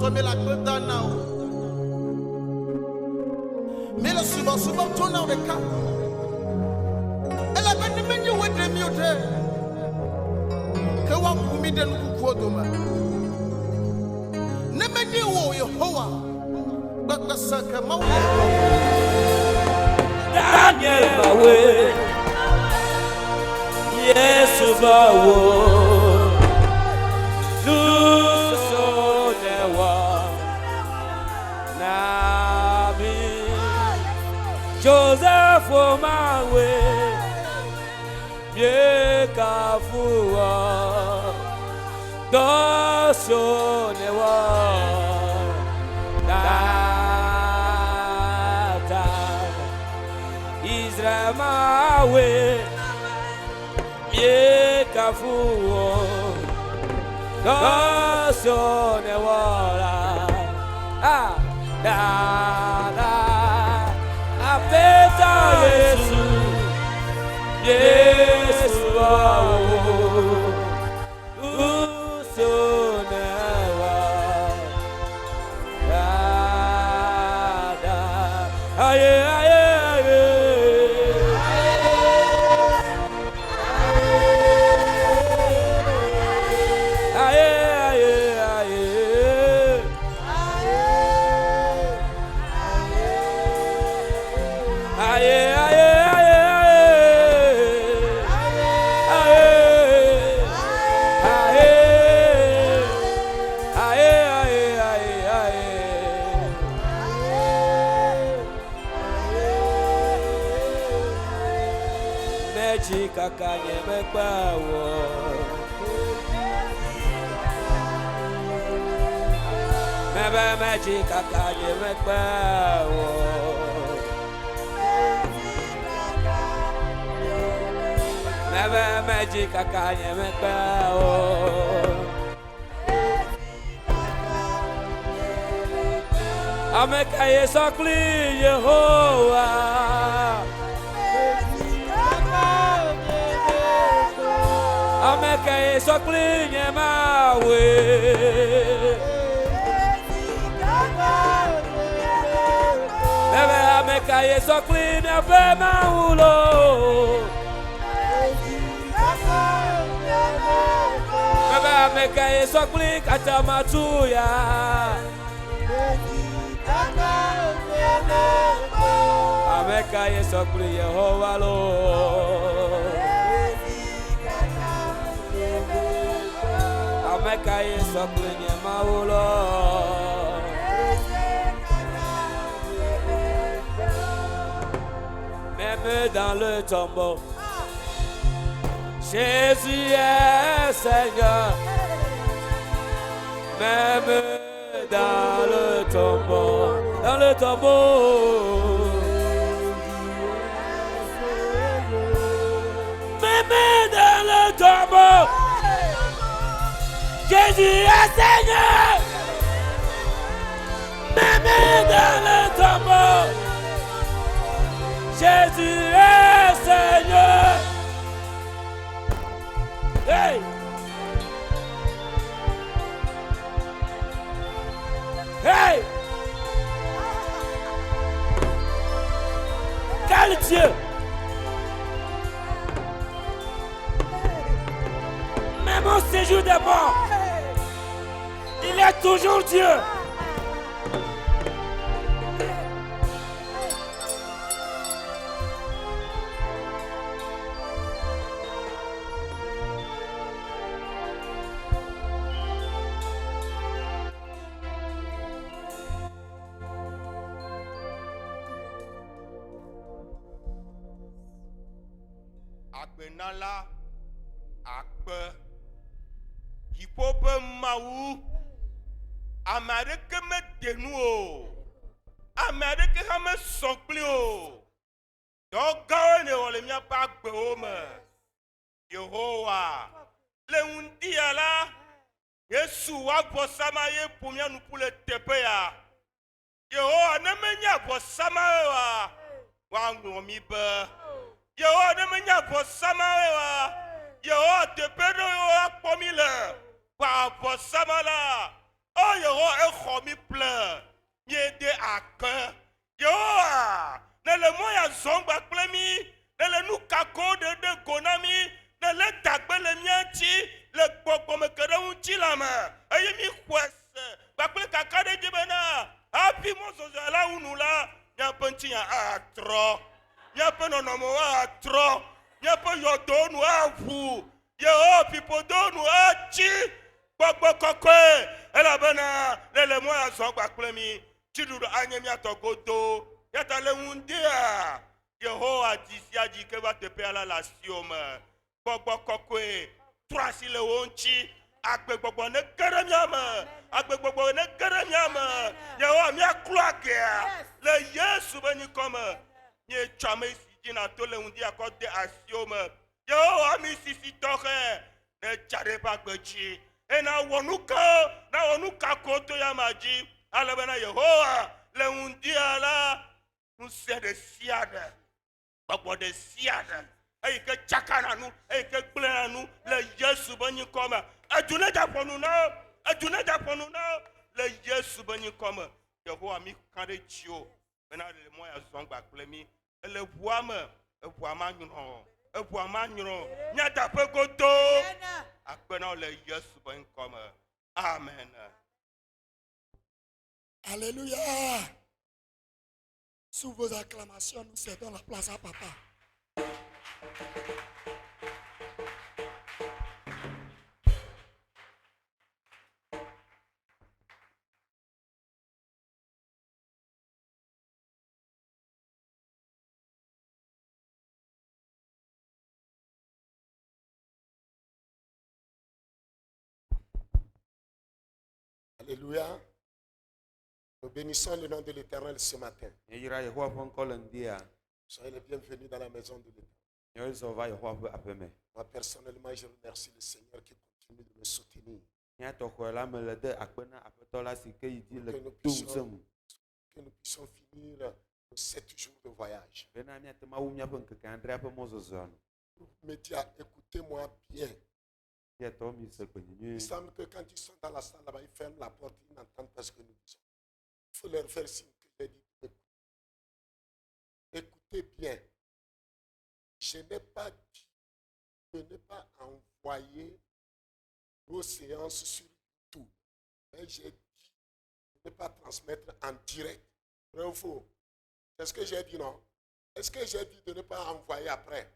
remets la grande now. Mais le souvent tourne dans le cas. Elle a bien de mieux de mieux. Que wa kumi de nous kodoma. Ne me dis où Yehowa. Bakka saka mawe. Daniel mawe. Yesu bawo. Joseph Omawe, Yekafua, Dosonewa, Nata, Israel Mawe, Yekafua, Dosonewa, ah, Nata. Apeta Yesu, Yesu bawo, usonewa, da, aye aye aye, aye aye aye. Kanye mekpawo mebe meji kakanye mekpawo mebe meji kakanye mekpawo amekaye sokli Yehowa Ameka soklinye mawe Bebe ameka soklinye fe maulo Bebe ameka soklin katamatuya Ameka soklin Yehowa lo Ameka soklinye maulo Même dans le tombeau Jésus est Seigneur Même dans le tombeau Même dans le tombeau Jésus est Seigneur, même dans le tombeau. Jésus est Seigneur. Hey! Hey! Quel Dieu! Même au séjour des morts. Il est toujours Dieu. Akbenala, akbe, hipope maou. Amérique me dénoue, Amérique me songlio. Donc gagne on le mien pas beome. Yehowa, le undi ala, Yesu wa bosama ye pour mien nous pour le tepea. Yehowa ne me nya bosama wa, wangu mibe. Yehowa ne me nya bosama wa, Yehowa tepedo wa pomile, wa bosama la. Oh, Yehowa, mi plein. Miede akon. Yehowa, ne le moya zongba plemi, ne le nou kako de gonami, ne le dagbe le mianti, le gbogbo me kere unti la ma. Eye mi kwese, bakple kaka de jibena. Api mo zozo la unula, nya penti ya atro. Nya pe nonomo atro. Nya pe yodonu avu. Yehowa pipo donu achi. Gbogbo kokwe, elabena, le moya zongba plemi. Chidudu anyemi atogodo. Yata le undia. Yehowa disia di ke va te pe ala la siome. Gbogbo kokwe. Trasi le wonchi. Agbe gbogbo ne kere miame. Agbe gbogbo ne kere miame. Yehowa mi akloage. Le Yesu beni kome. Nye chame si jina to le undia kote asiome. Yehowa mi sisi toke. Ne chare pa gbechi. E na wonuka koto ya maji. Alabana Yehowa le undia la nous de siade babo de siade ay ke chakana nu ay ke glena nu le Yesu bani koma aduna da ponu na le Yesu bani koma Yehowa mi kande chio bena le moya zongba plemi le buama nyro nya da pe goto akpena le Yesu bani koma amen. Alléluia. Sous vos acclamations, nous cédons la place à papa. Alléluia. Nous bénissons le nom de l'Éternel ce matin. Soyez les bienvenus dans la maison de l'Éternel. Moi, personnellement, je remercie le Seigneur qui continue de me soutenir. Que nous puissions finir nos 7 jours de voyage. Média, écoutez-moi bien. Il semble que quand ils sont dans la salle là-bas, ils ferment la porte, ils n'entendent pas ce que nous disons. Il faut leur faire signe que j'ai dit. Écoutez bien. Je n'ai pas dit de ne pas envoyer vos séances sur YouTube. Mais j'ai dit de ne pas transmettre en direct. Vrai ou faux? C'est ce que j'ai dit, non? Est-ce que j'ai dit de ne pas envoyer après?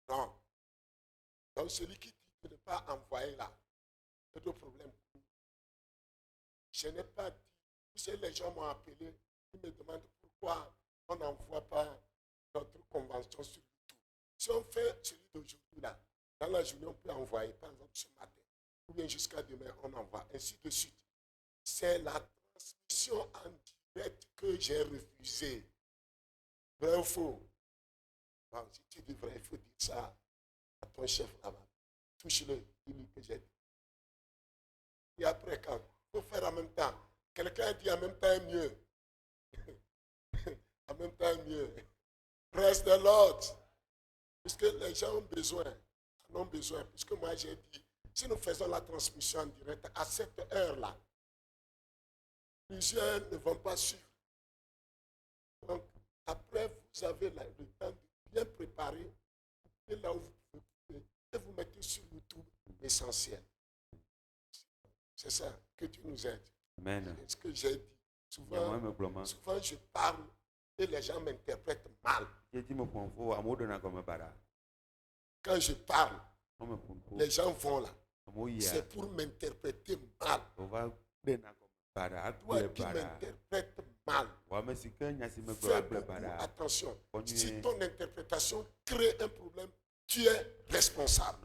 Non. Donc celui qui dit de ne pas envoyer là, c'est le problème. Je n'ai pas dit. Les gens m'ont appelé, ils me demandent pourquoi on n'envoie pas notre convention sur YouTube. Si on fait celui d'aujourd'hui là, dans la journée on peut envoyer, par exemple ce matin, ou bien jusqu'à demain on envoie, ainsi de suite. C'est la transmission en direct que j'ai refusée. Vrai ou faux? Bon, si tu dis vrai, il faut dire ça à ton chef là-bas. Touche-le, dis-lui que j'ai dit. Et après, quand il faut faire en même temps. Quelqu'un dit en même temps mieux. En même temps mieux. Praise the Lord. Puisque les gens ont besoin. Puisque moi j'ai dit, si nous faisons la transmission en direct à cette heure-là, plusieurs ne vont pas suivre. Donc, après, vous avez le temps de bien préparer. Et là où vous pouvez, et vous mettez sur YouTube l'essentiel. C'est ça, que tu nous aides. Amen. C'est ce que j'ai dit. Souvent, je parle et les gens m'interprètent mal. Quand je parle, les gens vont là. C'est pour m'interpréter mal. Toi qui m'interprètes mal, fais beaucoup attention. Si ton interprétation crée un problème, tu es responsable.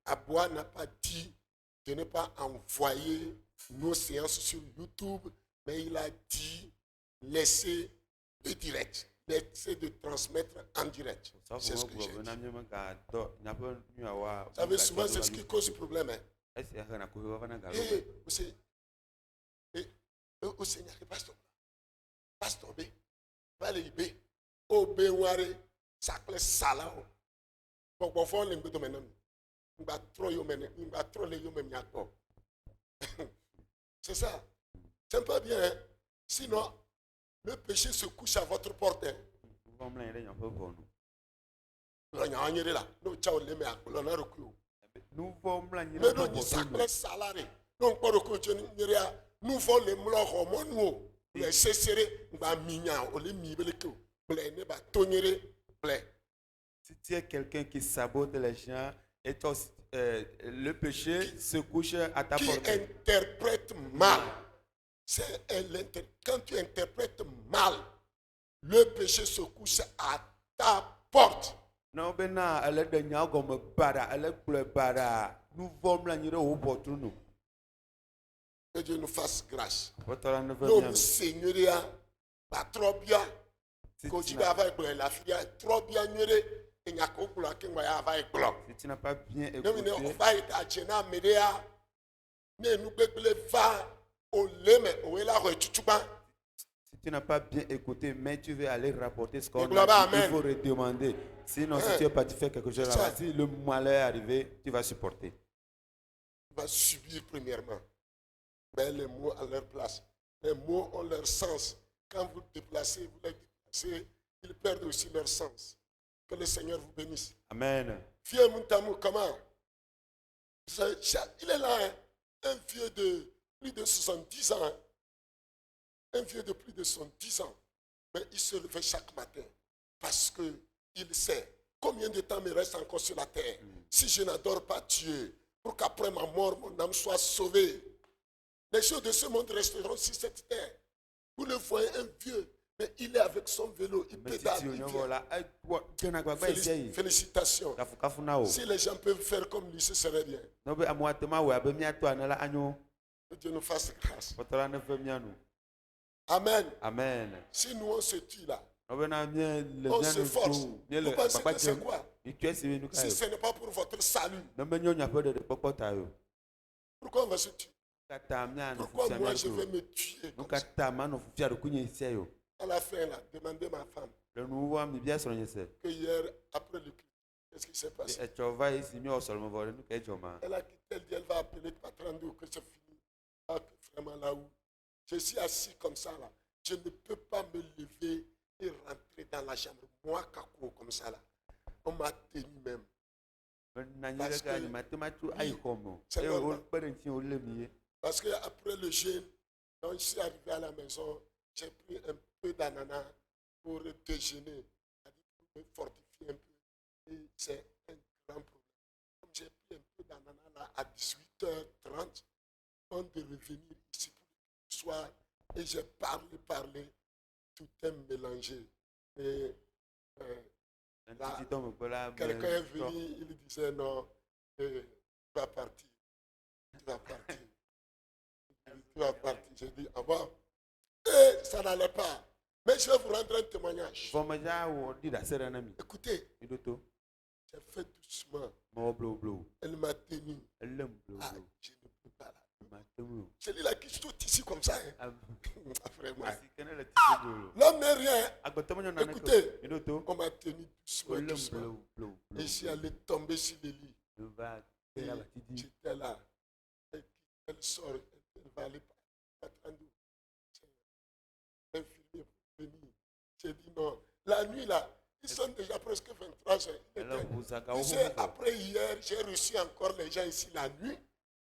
Aboua n'a pas dit de ne pas envoyer nos séances sur YouTube, mais il a dit laisser le direct, laisser de transmettre en direct. C'est ce que j'ai dit. Vous savez, souvent c'est ce qui cause le problème. Au Seigneur, pasteur B, Valérie B, Obé Ware, Sacle Salao, Pokbofon Limbuto Menon. C'est ça. C'est pas bien. Hein? Sinon, le péché se couche à votre porte. Hein? Nous vommes la Mais non, ni sacré salarié. Non, pas de coach, nous volons les mlocs au monde. Les cesserés, bah, mignon, on les mibeleko. Blé, ne bah, tonneré, blé. Si tu es quelqu'un qui sabote les gens et toi, le péché se couche à ta Qui porte. interprète mal. Quand tu interprètes mal, le péché se couche à ta porte. Non, bena, elle est de nya comme bara, elle est bleu bara. Nous vommes la nuit au porte nous. Que Dieu nous fasse grâce. Votre ne veut Nous, bien. Seigneur, pas trop bien. Si Quand tu tu n'as- vas avec la fille, trop bien, et n'y a qu'au bout là, qui va avec bloc. si tu n'as pas bien Non, mais on écouté, va être à Tchena, Médéa. Ne nous péplez pas au lème, au là, si tu n'as pas bien écouté, mais tu veux aller rapporter ce qu'on Et gloire, a dit, il amen. faut redemander. Sinon, si Hein. tu es parti faire quelque chose C'est là-bas, ça. si le malheur est arrivé, tu vas supporter. Tu vas subir premièrement. Mais les mots à leur place. Les mots ont leur sens. Quand vous déplacez, vous les déplacez, ils perdent aussi leur sens. Que le Seigneur vous bénisse. Amen. Vieux Mountamou, comment? Il est là, hein? Un vieux de plus de 70 ans. Hein? Un vieux de plus de 70 ans. Mais il se levait chaque matin parce qu'il sait combien de temps me reste encore sur la terre. Si je n'adore pas Dieu, pour qu'après ma mort, mon âme soit sauvée. Les choses de ce monde resteront sur cette terre. Vous le voyez, un vieux, mais il est avec son vélo, il Mais pédale, si tu il es vient. là, tu n'as pas essayé. Félicitations. Kafuna o. Si les gens peuvent faire comme lui, ce serait bien. No be amuatema we abe miato anela anyo. Que Dieu nous fasse grâce. Potala ne veut mianu. Amen. Amen. Si nous on se tue là, No be na mie le on mianu s'efforce. tu. Mie Vous le pensez papa que c'est jem. quoi? Itu esi we nuka Si yo. ce n'est pas pour votre salut, No be nyo nya pe de popota yo. pourquoi on va se tuer? Kata mia no Pourquoi fufia moi mia je ko. vais me tuer comme Nuka ça? ta ma no fufia ro kunye isia yo. À la fin là, demandez ma femme Le nuwa mi bia so nyese. que hier, après le culte, qu'est-ce qui s'est passé? E chova isi mi o solmo vole nuka e joma. Elle a quitté, elle dit, elle va appeler Patrando que c'est fini. Ah, que vraiment là où je suis assis comme ça là, je ne peux pas me lever et rentrer dans la chambre. Moi, Kako, comme ça là, on m'a tenu même. Na nyere Parce ga que- ni matematu ai komo. c'est E normal. o pere nti o le mi. Parce qu'après le jeûne, quand je suis arrivé à la maison, j'ai pris un peu d'ananas pour déjeuner, pour me fortifier un peu. Et c'est un grand problème. Comme j'ai pris un peu d'ananas là à 18h30, on de revenir ici pour le soir, et j'ai parlé, tout est mélangé. Et Nti to mo pola. quelqu'un est venu, il disait non, tu vas partir. Tu vas partir. Tu vas partir. J'ai dit, ah bon? Et ça n'allait pas. Mais je vais vous rendre un témoignage. Foma ja wo di da sere na mi. Écoutez, Idoto. j'ai fait doucement. Mo blo. Elle m'a tenu. Elem blo. Ah, je ne peux pas là. Ma temu. Celui-là qui se tout ici comme ça. Hein. Après moi. Asi kene le tisi blo. L'homme n'est rien. Agotomo nyo na ne ko. Écoutez, Idoto. on m'a tenu doucement, Elem doucement. blo. Et je suis allé tomber sur le lit. Le va Et la batidi. j'étais là. Et elle sort, elle va aller pas attendre. Infirmier pour venir. J'ai dit non. La nuit là, ils sont déjà presque 23 heures. Il Ela était- buzaka Tu o sais, ho. après hier, j'ai reçu encore les gens ici la nuit.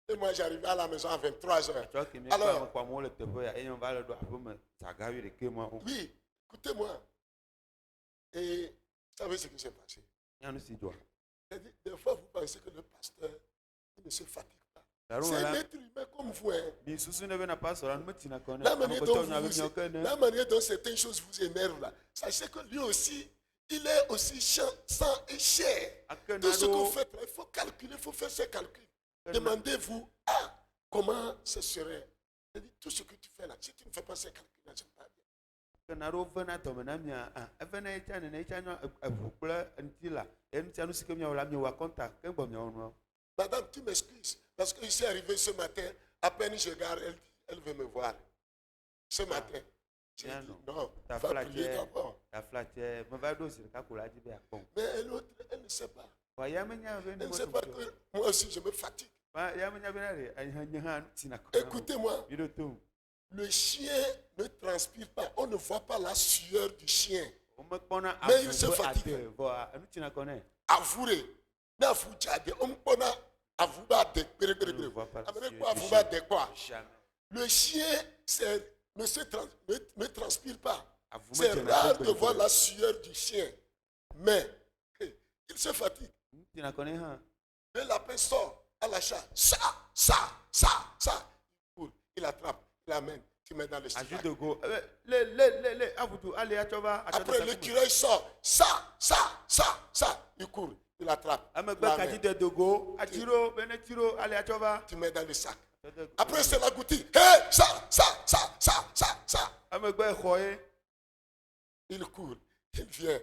Et moi, j'arrivais à la maison à 23 heures. Tu vois que me Alors- kwa mo le tepo ya enyo va le do apome tagawi de ke mo. Oui, écoutez-moi. Et vous savez ce qui s'est passé? Nyanu si do. J'ai dit, des fois, vous pensez que le pasteur il ne se fatigue pas. Daru C'est un la être humain comme vous. Hein. mi susu ne be na pastor an meti na kona. La manière, dont La la manière dont certaines choses vous énervent là, sachez que lui aussi, il est aussi sang et chair. Tout ce que vous faites là, il faut calculer, il faut faire ses calculs. Demandez-vous, comment ce serait? C'est-à-dire, tout ce que tu fais là, si tu ne fais pas ces calculs là, c'est pas bien. Kanaro vena to mena mia evena echa ne echa no evukula ntila emtia no sikemia wala mi wa contact kembo mi ono. Madame, tu m'excuses, parce que je suis arrivé ce matin, à peine je regarde, elle veut me voir. Ce matin, j'ai Bien dit, non. non, Ta va flatte prier d'abord. ta flatte me va do sir ka kula jibe akon. Mais l'autre, elle ne sait pas. Je ne sais pas que moi aussi je me fatigue. Écoutez-moi, le chien ne transpire pas. On ne voit pas la sueur du chien. Mais il se fatigue. Avouez. Le chien ne transpire pas. C'est rare de voir la sueur du chien. Mais il se fatigue. Le lapin sort à l'achat. Ça. Il attrape, il l'amène, tu mets dans le sac. Après, l'écureuil sort. Ça. Il court, il attrape. Tu mets dans le sac. Après, c'est la goutille. Hey, ça. Il court, il vient.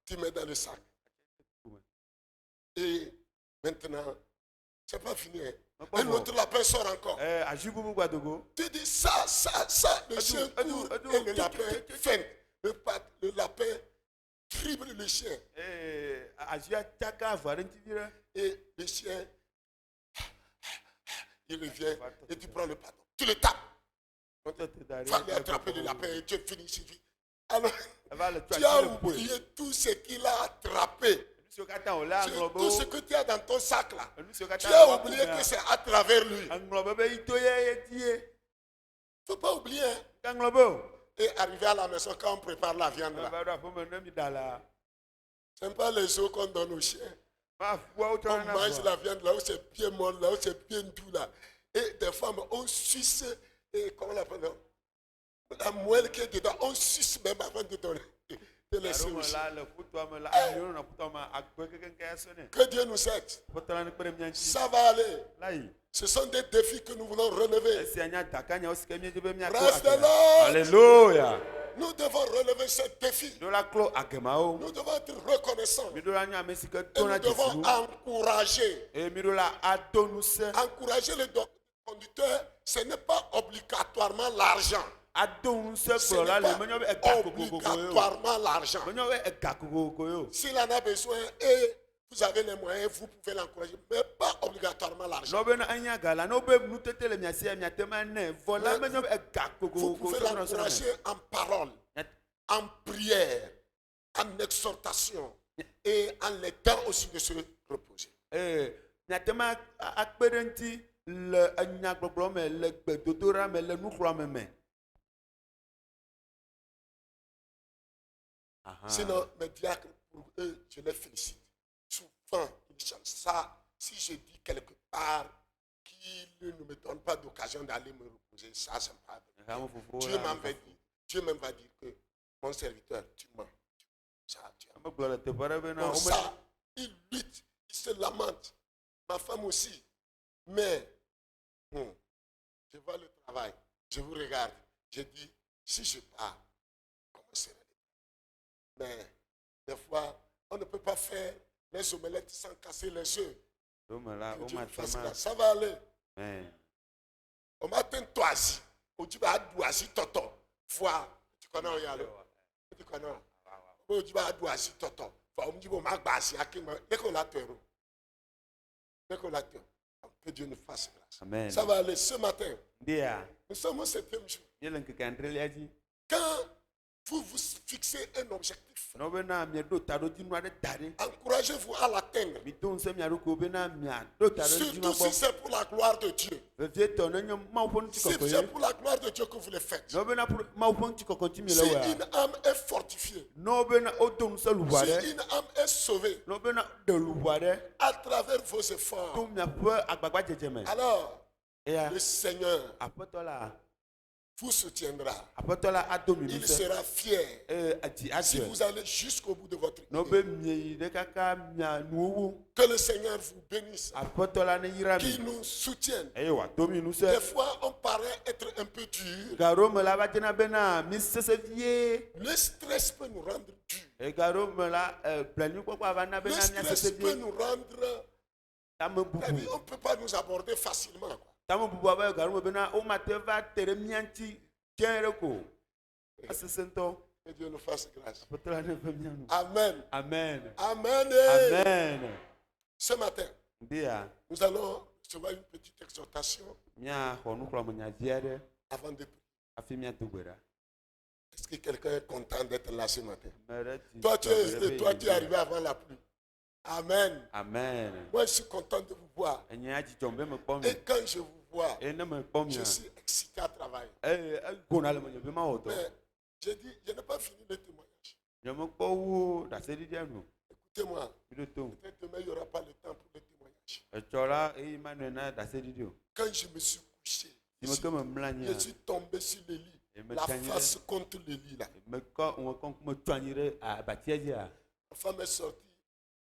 Tu mets dans le sac. Et maintenant, c'est pas fini. Un autre lapin sort encore. Tu dis ça. Le chien court et le lapin feinte. Le lapin dribble le chien. Et le chien, il revient et tu prends le bâton. Tu le tapes. Il fallait attraper le lapin et tu finis ici. Alors, tu as oublié tout ce qu'il a attrapé. Tout ce que tu as dans ton sac là. Tu as oublié que c'est à travers lui. Il ne faut pas oublier. Et arriver à la maison quand on prépare la viande là. Ce n'est pas les os qu'on donne aux chiens. On mange la viande là où c'est bien molle, là où c'est bien doux là. Et des fois, on suce, et comment on l'appelle, la moelle qui est dedans, on suce même avant de donner. De laisser aux chiens. Que Dieu nous aide. Ça va aller. Ce sont des défis que nous voulons relever. Reste là. Alléluia. Nous devons relever ce défi. Nous devons être reconnaissants. Et nous devons encourager. Encourager le conducteur, ce n'est pas obligatoirement l'argent. Ce n'est pas obligatoirement l'argent. S'il en a besoin et vous avez les moyens, vous pouvez l'encourager, mais pas obligatoirement l'argent. Vous pouvez l'encourager en parole, en prière, en exhortation et en l'aidant aussi de se reposer. Sinon, mes diacres, pour eux, je les félicite. Souvent, ils chantent ça. Si je dis quelque part qu'ils ne me donnent pas d'occasion d'aller me reposer, ça, c'est pas bien. Dieu même va dire que mon serviteur, tu mens. Pour ça, il lutte, il se lamente. Ma femme aussi. Mais, je vois le travail, je vous regarde. Je dis, si je pars, comment serait-il? Mais, des fois, on ne peut pas faire les omelettes sans casser les œufs. Ça va aller. Au matin, toi, tu vas douazi toto. Vois, tu connais où il y a le. Tu connais. Tu vas douazi toto. Vois, on dit, bon, ma base, que Dieu nous fasse grâce. Amen. Ça va aller ce matin. Nous sommes au 7e jour. Quand vous vous fixez un objectif, encouragez-vous à l'atteindre. Surtout si c'est pour la gloire de Dieu. Si c'est pour la gloire de Dieu que vous le faites. Si une âme est fortifiée, si une âme est sauvée, à travers vos efforts, alors le Seigneur vous soutiendra. Il sera fier si vous allez jusqu'au bout de votre idée. Que le Seigneur vous bénisse, qu'il nous soutienne. Des fois, on paraît être un peu dur. Le stress peut nous rendre durs. Le stress peut nous rendre... On ne peut pas nous aborder facilement, quoi. Que Dieu nous fasse grâce. Apotala ne veut bien nous. Amen. Amen. Amen. Amen. Ce matin, Dia, nous allons recevoir une petite exhortation mia honu klo mnya diade, avant de prier. afi mia tugwera. Est-ce que quelqu'un est content d'être là ce matin? Mereti. Toi, tu es arrivé avant la pluie. Amen. Amen. Moi, je suis content de vous voir. Enya ji tombe me kpom. Et quand je vous vois, Ena me kpom je ya. suis excité à travailler. Gona le mnya be ma oto. Mais j'ai dit, je n'ai pas fini le témoignage. Je me kpo wo da se di dia nu. Écoutez-moi, Bido to. peut-être demain, il n'y aura pas le temps pour le témoignage. Echola e manu na da se di dio. Quand je me suis couché, Ti me kama mlanya. je suis tombé sur le lit, Et me la tanyere. face contre le lit là. Me ko on kon me twanyire a batia dia. Ma femme est sortie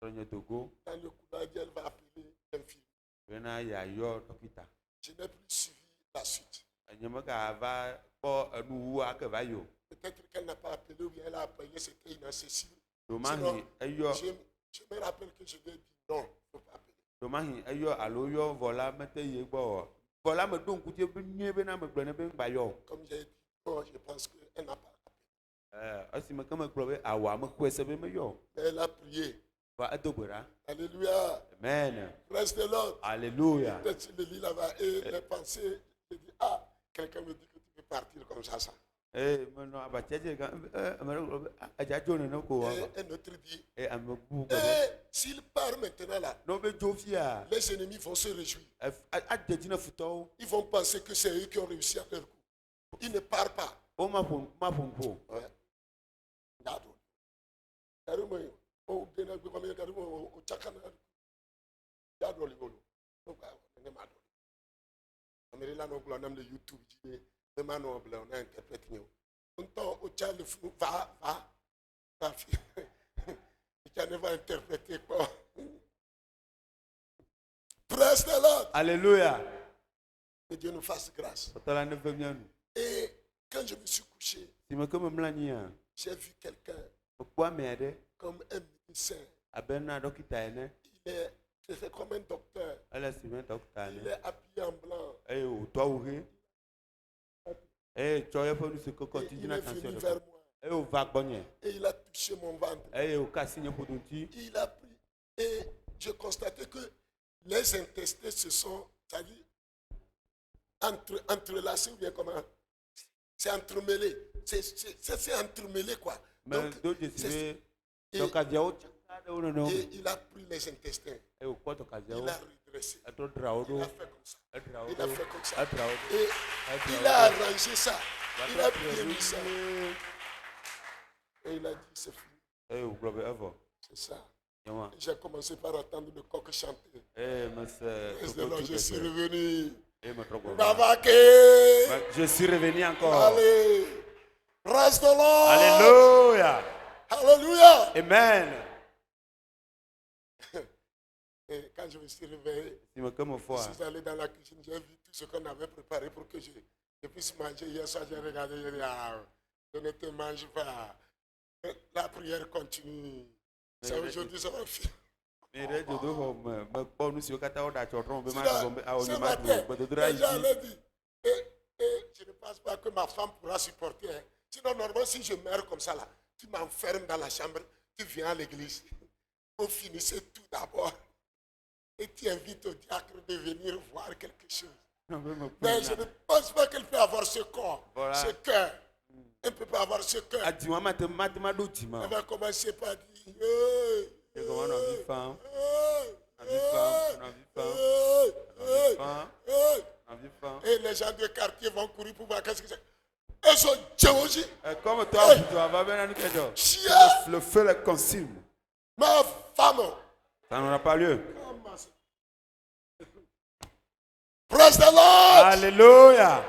Ronyo togo. dans le couloir, elle dit, elle va appeler l'infirmière. Wena ya yo dokita. Je n'ai plus suivi la suite. Nyama ka va ko anu wa ke va yo. Peut-être qu'elle n'a pas appelé ou bien elle a appelé, c'était inaccessible. Domahi ayo Je me rappelle que je lui ai dit non, il ne faut pas appeler. domahi ayo alo yo vola mete ye gbo. Vola me don kutie be nye be na me gbe ne be gba yo. Comme j'ai dit, non, je pense qu'elle n'a pas appelé. Asi me kama klo be awa me kwese be me yo. Mais elle a prié. Va adobera. Alléluia. Amen. Praise the Lord. Alléluia. Peut-être sur le lit là-bas et les pensées, je dis, ah, quelqu'un me dit que tu peux partir comme ça. Maintenant abatia je ga aja jone no ko. Et un autre dit, Am bu ko. s'il part maintenant là, No be jofia. les ennemis vont se réjouir. Adedina futo. Ils vont penser que c'est eux qui ont réussi à leur coup. Ils ne partent pas. O ma fon po. Ouais. D'accord. Carrément, au Bénin, carrément, au Tchakana. D'accord, les volos. Donc, on est mal. On est là, on a le YouTube, on a interprété. On t'a au Tchad, le fou, va. Il va interpréter quoi? Praise the Lord. Alléluia. Que Dieu nous fasse grâce. Apotala ne veut bien nous. Et quand je me suis couché, Si me kama mlanya. j'ai vu quelqu'un Kwa meade. comme un médecin. Abena dokita ene. C'est comme un docteur. Ala si me dokita Il ene. est habillé en blanc. O to wuhe. Choya fo nusu ko Et continue il na est tension. venu vers moi. O va gbonye. Et il a touché mon ventre. O ka signe podunti. Il a pris. Et je constatais que les intestins se sont, c'est-à-dire, entrelacés ou bien comment? C'est entremêlé. C'est entremêlé quoi. Mais do je c'est- sibe to ka dia o chaka de no. et il a pris les intestins. O ko to ka dia o. Il a redressé. Ato draodo. Il a fait comme ça. Draodo. Il a fait comme ça. Draodo. Et il a arrangé ça. Il a bien mis ça. Et il a dit, c'est fini. O globe ever. C'est ça. Yama. J'ai commencé par entendre le coq chanter. Mas Praise the Lord, je suis revenu. me troko. Babaké. Je suis revenu encore. Allez. Praise the Lord. Alléluia. Alléluia. Amen. Et quand je me suis réveillé, Si me comme je foi. suis allé dans la cuisine, j'ai vu tout ce qu'on avait préparé pour que je puisse manger. Hier soir, j'ai regardé, j'ai dit, ah, je ne te mange pas. La prière continue. C'est aujourd'hui, ça va finir. Mais je dois me bon nous si au kata o da chotron be Ce ma zombe a o ni ma matin, do do dra les gens ici. l'ont dit. Et je ne pense pas que ma femme pourra supporter. Hein. Sinon, normalement, si je meurs comme ça, là, tu m'enfermes dans la chambre, tu viens à l'église. Vous finissez tout d'abord. Et tu invites au diacre de venir voir quelque chose. Mais je ne pense pas qu'elle peut avoir ce corps, Voilà. ce cœur. Elle ne peut pas avoir ce cœur. A di wa ma do ti ma. Elle va commencer par dire Je comment on vit femme. On vit femme. Et les gens du quartier vont courir pour voir qu'est-ce que c'est. Elles sont Djéwoji. Comme toi tu vas venir nous kejo. Chia, Le feu le consume. ma femme. Ça n'aura pas lieu. Praise the Lord. Alléluia.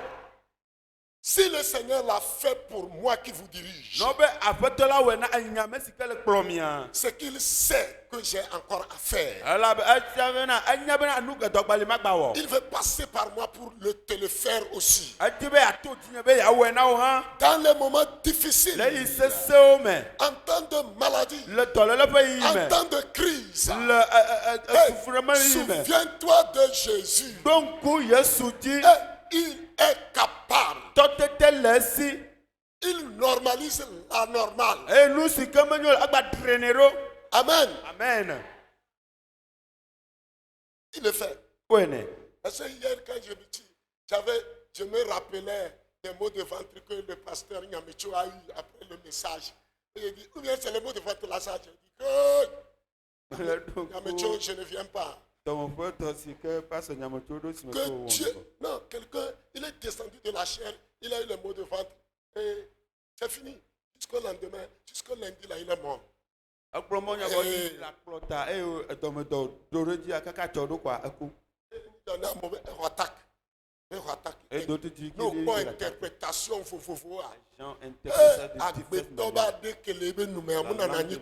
Si le Seigneur l'a fait pour moi qui vous dirige, No be afetola we na anya mesika le plomia. c'est qu'il sait que j'ai encore à faire. Ala be achavena anya be na anu ga dogbali magba wo. Il veut passer par moi pour te le faire aussi. Atibe ato tinya be ya we na o han. Dans les moments difficiles, Le isese o me. en temps de maladie, Le tole le pe yi en me. temps de crise, Le hey, souffrement yi me. souviens-toi de Jésus. Donc Yesu dit Et il est capable. totete lesi Il normalise la normale. Et nous, si comme nous, agba traînero. Amen. Amen. Il le fait. Ouais. Parce que hier, quand je me dis, je me rappelais des mots de ventre que le pasteur Nyamicho a eu après le message. Et il dit, ou bien c'est les mots de ventre là, ça. Je dis que Nyamicho, je ne viens pas. Que Dieu, non, quelqu'un, il est descendu de la chair, il a eu les mots de ventre. Et c'est fini. Jusqu'au lendemain, jusqu'au lundi, là, il est mort. Il y en a un mauvais attaque. Nous, pas interprétation,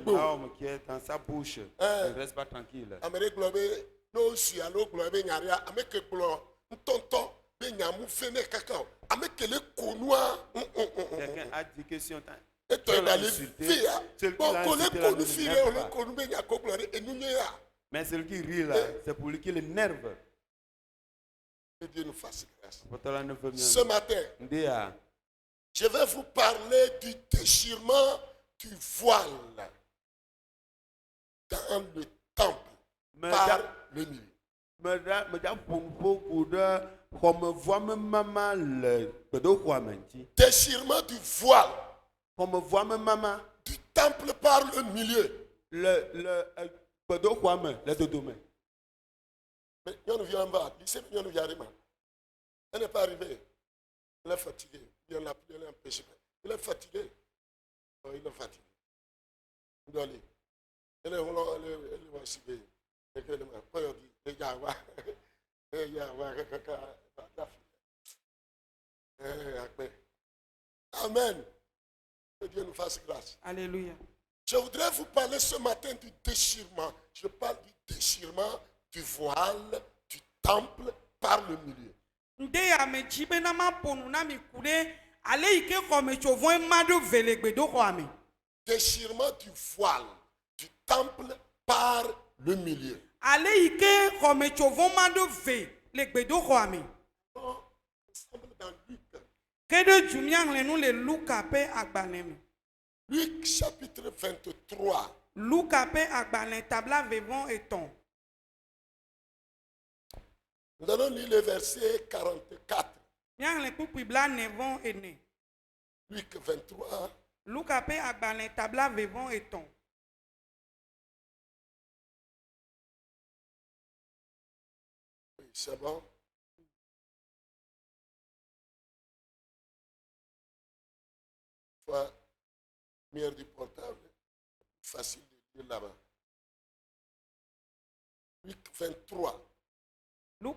L'homme qui est dans sa bouche ne reste pas tranquille. Quelqu'un a dit que si on t'a mais celui qui rit là, c'est pour lui qu'il énerve. Que Dieu nous fasse grâce. Ce Ce matin, je vais vous parler du déchirement du voile dans le temple par le milieu. Déchirement du voile du temple par le milieu. Mais on vient en bas, on vient elle n'est pas arrivée. Elle est fatiguée. Il est empêché. Il est fatigué. Oh, il est fatigué. Il doit aller. Elle est fatiguée. Amen. Que Dieu nous fasse grâce. Alléluia. Je voudrais vous parler ce matin du déchirement. Je parle du déchirement du voile du temple par le milieu. Déchirement du voile du temple par le milieu. Luc chapitre 23. Nous allons lire le verset 44. Luc 23. Oui, c'est bon. Fois lumière du portable, facile de lire là-bas. Luc 23. Nous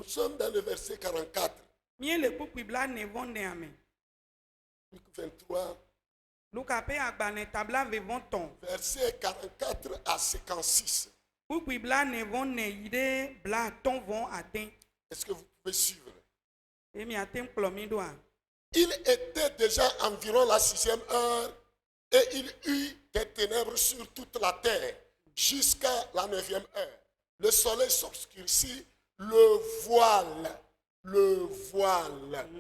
sommes dans le verset 44. Luc 23. Verset 44 à 56. Est-ce que vous pouvez suivre? Il était déjà environ la 6e heure et il eut des ténèbres sur toute la terre jusqu'à la 9e heure. Le soleil s'obscurcit, le voile,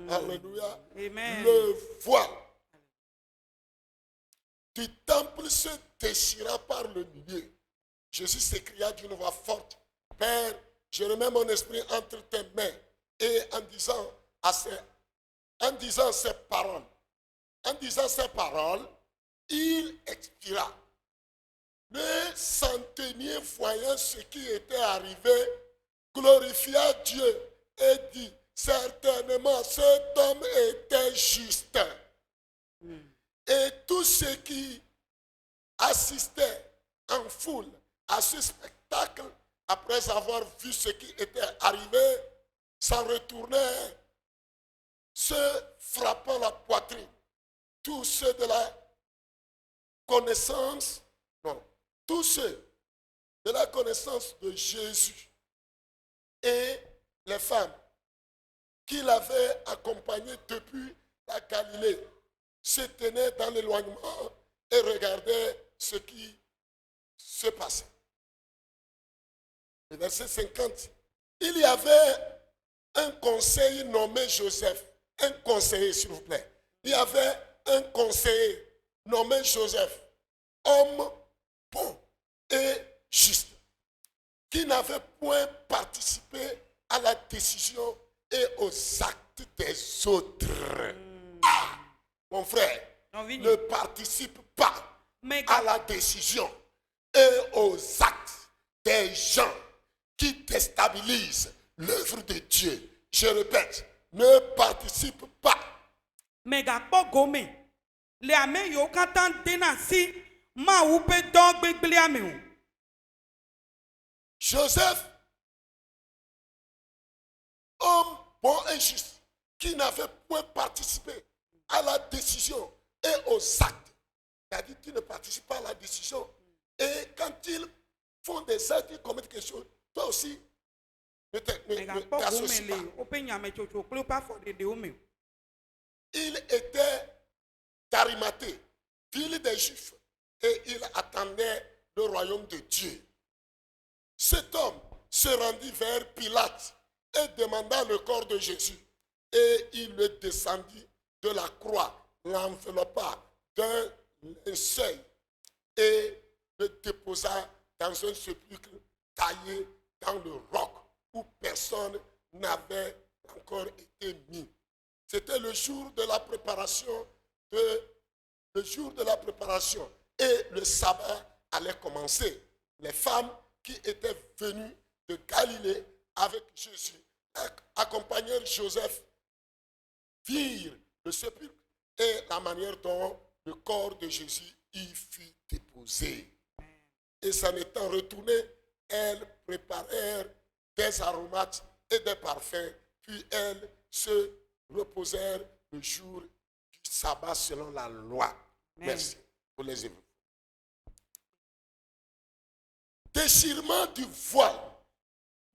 alléluia, Amen. le voile du temple se déchira par le milieu. Jésus s'écria d'une voix forte, Père, je remets mon esprit entre tes mains. Et en disant ces paroles, il expira. Le centenier, voyant ce qui était arrivé, glorifia Dieu et dit, certainement cet homme était juste. Et tous ceux qui assistaient en foule à ce spectacle, après avoir vu ce qui était arrivé, s'en retournèrent, se frappant la poitrine. Tous ceux de la connaissance, tous ceux de la connaissance de Jésus et les femmes qui l'avaient accompagné depuis la Galilée se tenaient dans l'éloignement et regardaient ce qui se passait. Le verset 50. Il y avait un conseil nommé Joseph, un conseiller, s'il vous plaît. Il y avait un conseiller nommé Joseph, homme bon et juste, qui n'avait point participé à la décision et aux actes des autres. Ah, mon frère, Non, vini. ne participe pas Mais à la décision et aux actes des gens qui déstabilisent l'œuvre de Dieu. Je répète, ne participe pas. mais gakpɔ gome le ame yiwo katã de na si Mawu ƒe dɔ gbegblẽa me o. Joseph, homme bon et juste, qui n'avait point participé à la décision et aux actes. C'est-à-dire qu'il ne participe pas à la décision. Et quand ils font des actes, ils commettent quelque chose, toi aussi, ne Mais gakpɔ gome t'associes le pas. woƒe nyametsotso kple woƒe afɔɖeɖewo me o. Il était d'Arimathée, ville des Juifs, et il attendait le royaume de Dieu. Cet homme se rendit vers Pilate et demanda le corps de Jésus. Et il le descendit de la croix, l'enveloppa d'un linceul et le déposa dans un sépulcre taillé dans le roc où personne n'avait encore été mis. C'était le jour de la préparation et le sabbat allait commencer. Les femmes qui étaient venues de Galilée avec Jésus accompagnèrent Joseph, virent le sépulcre et la manière dont le corps de Jésus y fut déposé. Et s'en étant retournées, elles préparèrent des aromates et des parfums, puis elles se reposèrent le jour du sabbat selon la loi. Amen. Merci pour les événements. Déchirement du voile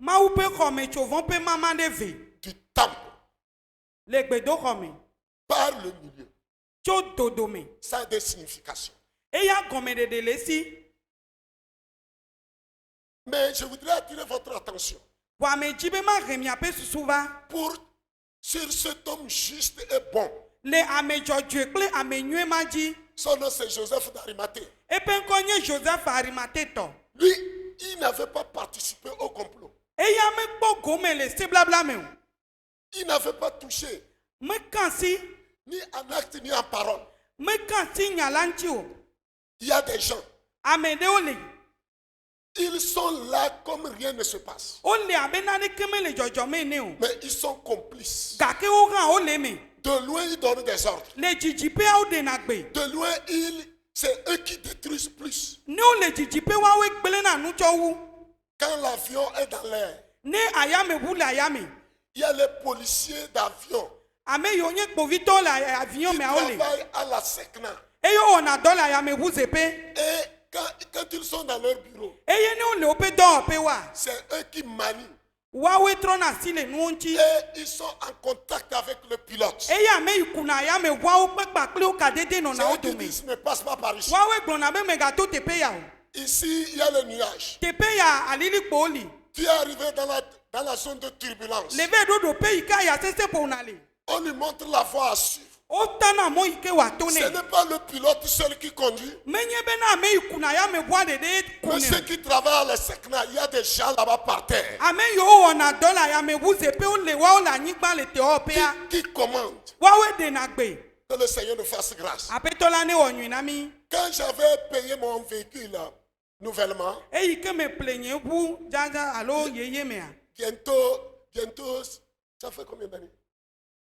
Mawu ƒe xɔmetsovɔ ƒe mama ɖe ve du temple le gbedoxɔ me par le milieu. tso dodome. Ça a des significations. Eya gɔmeɖeɖe le esi. Mais je voudrais attirer votre attention Vɔ ame dzi be mahe miaƒe susu va sur cet homme juste et bon. le ame dzɔdzɔe kple ame nyuie ma dzi. Son nom c'est Joseph d'Arimathée. Eƒe ŋkɔ nye Joseph Arimatetɔ. Lui, il n'avait pas participé au complot. Eya mekpɔ gome le se blabla me o. Il n'avait pas touché Meka si ni en acte ni en parole. meka si nya la ŋuti o. Il y a des gens, Ame ɖewo le. ils sont là comme rien ne se passe. Wole abe naneke mele dzɔdzɔm ene o. Mais ils sont complices. Gake wo hã wole me. De loin, ils donnent des ordres. Le dzidziƒeawo ɖena gbe. De loin, c'est eux qui détruisent plus. Ne wole dzidziƒe woawoe gblẽna nu tsɔ wu. Quand l'avion est dans l'air, Ne ayameʋu le ayame. il y a les policiers d'avion Ame yiwo nye kpovitɔwo le avion qui meawo le. travaillent à la SECNA. Eye wowɔna dɔ le ayameʋu zeƒe. Et quand ils sont dans leur bureau, Eye ne wole woƒe dɔwɔƒe wa. c'est eux qui manient. Woawoe trɔna asi le nuwo ŋuti. Et ils sont en contact avec le pilote. Eye ame yi kuna ayameʋuawo ƒe kpakpliwo kadede C'est nɔna wo eux qui dome. disent ne passe pas par ici. Woawoe gblɔna be megato teƒe ya o. Ici, il y a le nuage. Teƒe ya alilikpowo li. Tu es arrivé dans la zone de turbulence. Le ve ɖoɖoƒe yi ke ayasese ƒona le. On lui montre la voie à suivre. Wotana mɔ yi ke wòato Ce nɛ. n'est pas le pilote seul qui conduit. Menye bena ame yi kuna ayameʋua ɖeɖe Mais ceux kunɛ. qui travaillent à la SECNA, il y a des gens là-bas par terre Ame yiwo wɔna dɔ le ayameʋu zeƒewo le woawo le anyigba le dɔwɔƒea. qui commandent Woawoe ɖena gbe. que le Seigneur nous fasse grâce. Aƒetɔ la ne wɔ nyui na mi. Quand j'avais payé mon véhicule nouvellement, Eyi ke me ple nye ʋu dzadza alo yeye mea. bientôt, ça fait combien d'années?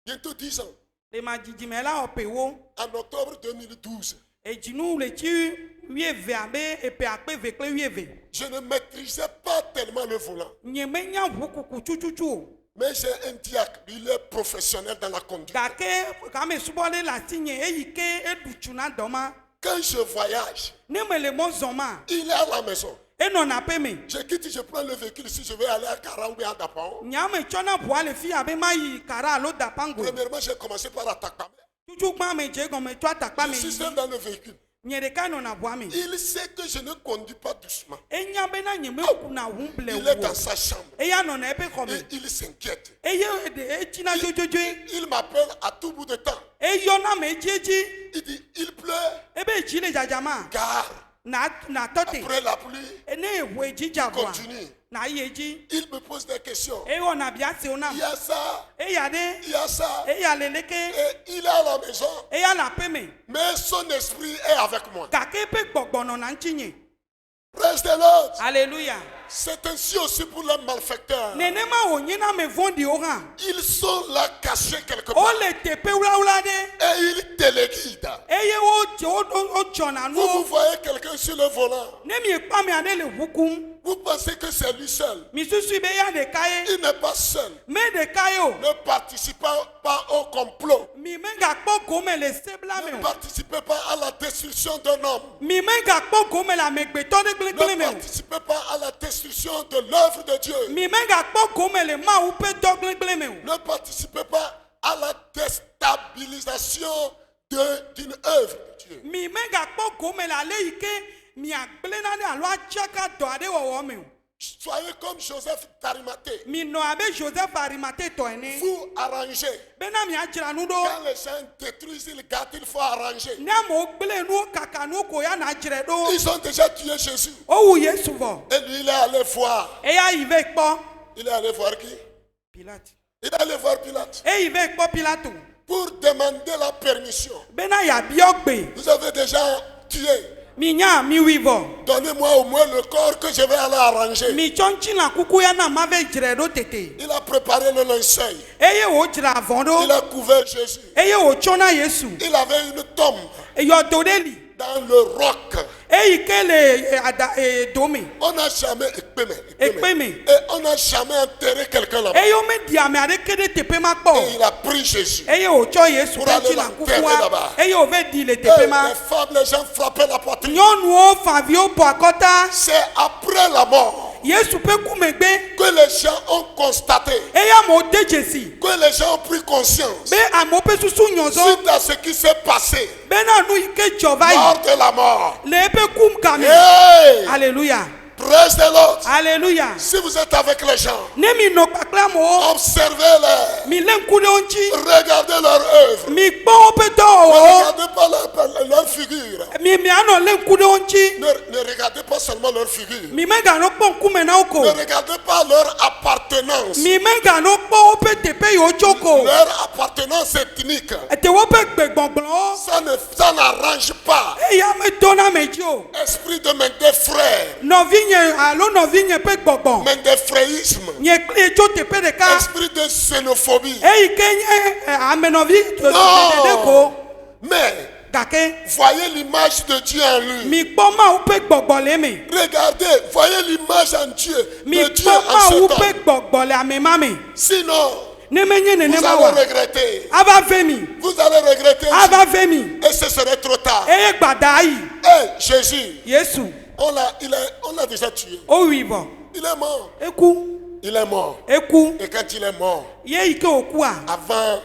Bientôt 10 ans. Le ma dzidzime la wɔ pe wo. En octobre 2012, Edzinu le tsi 12 abe epe akpe ve kple 12. je ne maîtrisais pas tellement le volant. Nye menya ʋu kuku tsutsutu o. Mais j'ai un diacre, il est professionnel dans la conduite. Gake kame subɔ ɖe le asi nye eyi ke eɖu tsu na dɔ ma. Quand je voyage, Ne me le mɔ zɔm ma, il est à la maison. enɔna aƒe me. Je quitte, je prends le véhicule si je vais aller à Kara ou bien à Dapan. Nyame tsɔna ʋua le fi abe ma yi Kara alo Dapango. Premièrement, j'ai commencé par Atakpame. Tutu gbã me dze gɔme tso atakpa Je me suis yi. seul dans le véhicule. nye ɖeka nɔna ʋua me. Il sait que je ne conduis pas doucement. Enya bena nye mekuna ʋu ble Il est dans o. sa chambre Eya nɔna eƒe xɔ et me. il s'inquiète. Eye etsina dzodzoe. Il m'appelle à tout bout de temps. Eyɔna me edzi. Il dit, il pleut Ebe dzi le dzadzama. car Na tɔ te. après la pluie, Ne eʋu edzi dza ʋua. continue. Na yi edzi. Il me pose des questions. Ewɔna biasewo nam. Il y a ça, Eya ɖe. il y a ça. Eya le leke. Et il est à la maison, Eya le aƒe me. mais son esprit est avec moi. Gake eƒe gbɔgbɔ nɔna ŋuti nye. Praise the Lord. Alléluia. C'est ainsi aussi pour les malfaiteurs. Nenema wònye na ame vɔ̃ɖiwo hã. Ils sont là cachés quelque part. Wole teƒe wlawla ɖe. Et ils téléguident. Eye wodzɔna Vous nuwo. voyez quelqu'un sur le volant. Ne miekpɔ ame aɖe le ʋu kum. Vous pensez que c'est lui seul. Mi susu be ya ɖeka ye. Il n'est pas seul. Me ɖeka ye o. Ne participez pas au complot. Mi megakpɔ gome le sebla me Ne o. participez pas à la destruction d'un homme. Mi megakpɔ gome le amegbetɔ ɖe gblẽgblẽ Ne me o. participez pas à la destruction de l'œuvre de Dieu. Mi megakpɔ gome le Mawu ƒe dɔ gblẽgblẽ me o. Ne participez pas à la déstabilisation d'une œuvre de Dieu. Mi megakpɔ gome le ale yi ke miagblẽ na ɖe alo atsaka dɔ aɖe wɔwɔ me o. Soyez comme Joseph d'Arimathée. Mi nɔ abe Joseph Arimatetɔ ene. Vous arrangez. Bena miadzra nu ɖo. Quand les gens détruisent, ils gâtent, il faut arranger. Ne amewo gblẽ nuwo kaka nuwo ko ya na dzre ɖo. Ils ont déjà tué Jésus. Wowu Yesu vɔ. Et lui, il est allé voir. Eya yi ve kpɔ. Il est allé voir qui? Pilate. Il est allé voir Pilate Eyi ve kpɔ Pilato. pour demander la permission. Bena yabiɔ gbe. Vous avez déjà tué. Mi nya mi wi vɔ. Donnez-moi au moins le corps que je vais aller arranger. Mi tsɔ ŋutilã kuku ya na ma ve dzre ɖo tete. Il a préparé le linceul. Eye wodzra avɔ Il ɖo. a couvert Jésus. Eye wotsɔ na Yesu. Il avait une tombe Yɔdo ɖe li. dans le roc. Eyi ke le dome. On n'a jamais Ekpe me. Et on n'a jamais enterré quelqu'un là-bas. Eye wo me di ame aɖeke ɖe teƒe ma kpɔ Et o. il a pris Jésus. Eye wotsɔ Yesu Pour ƒe aller ŋutilã l'enterrer kukua. là-bas. Eye wòve di le Et teƒe ma. les femmes, les gens frappaient la poitrine. Nyɔnuwo faviwo bɔ akɔta. C'est après la mort Yesu ƒe kumegbe. que les gens ont constaté, Eye amewo de dzesi. que les gens ont pris conscience Be amewo ƒe susu nyɔ zɔ. suite à ce qui s'est passé Bena nu yi ke dzɔ va yi. lors de la mort. Le eƒe kum game. Hey! Alléluia. Praise the Lord. Alléluia. Si vous êtes avec les gens, Ne mi nɔ kpakple amewo. observez-les, Mi lé ŋku ɖe wo ŋuti. regardez leur œuvre. Mi kpɔ woƒe Ne dɔwɔwɔwo. regardez pas leur figure. Mi mianɔ lé ŋku ɖe wo ŋuti. Ne regardez pas seulement leur figure. Mi meganɔ kpɔ ŋkume na wo ko. Ne regardez pas leur appartenance. Mi meganɔ kpɔ woƒe teƒe yi wotso ko. Leur appartenance ethnique. Ete woƒe gbegbɔgblɔwo. Ça n'arrange pas. Eya medona me dzi o. Esprit de main des frères, Nɔvinye alo nɔvinye ƒe gbɔgbɔ. main des frères,isme, Nye kple tso teƒe ɖeka. esprit de xénophobie. Eyi ke nye amenɔvi Non. ko. Mais Gake voyez l'image de Dieu en lui. mi kpɔ Mawu ƒe gbɔgbɔ le me. Regardez, voyez l'image en Dieu, Mi de Dieu kpɔ en Mawu cet ƒe homme. gbɔgbɔ le ame ma me. Sinon, Ne menye vous nenema allez wa. regretter. Ava ve mi. Vous allez regretter. Ava ve mi. Et ce serait trop tard. Eye gbada ayi. Eh, Jésus, Yesu. on l'a déjà tué. O wi vɔ. Il est mort. Eku. Il est mort. Eku. Et quand il est mort, Ye yi ke okua. avant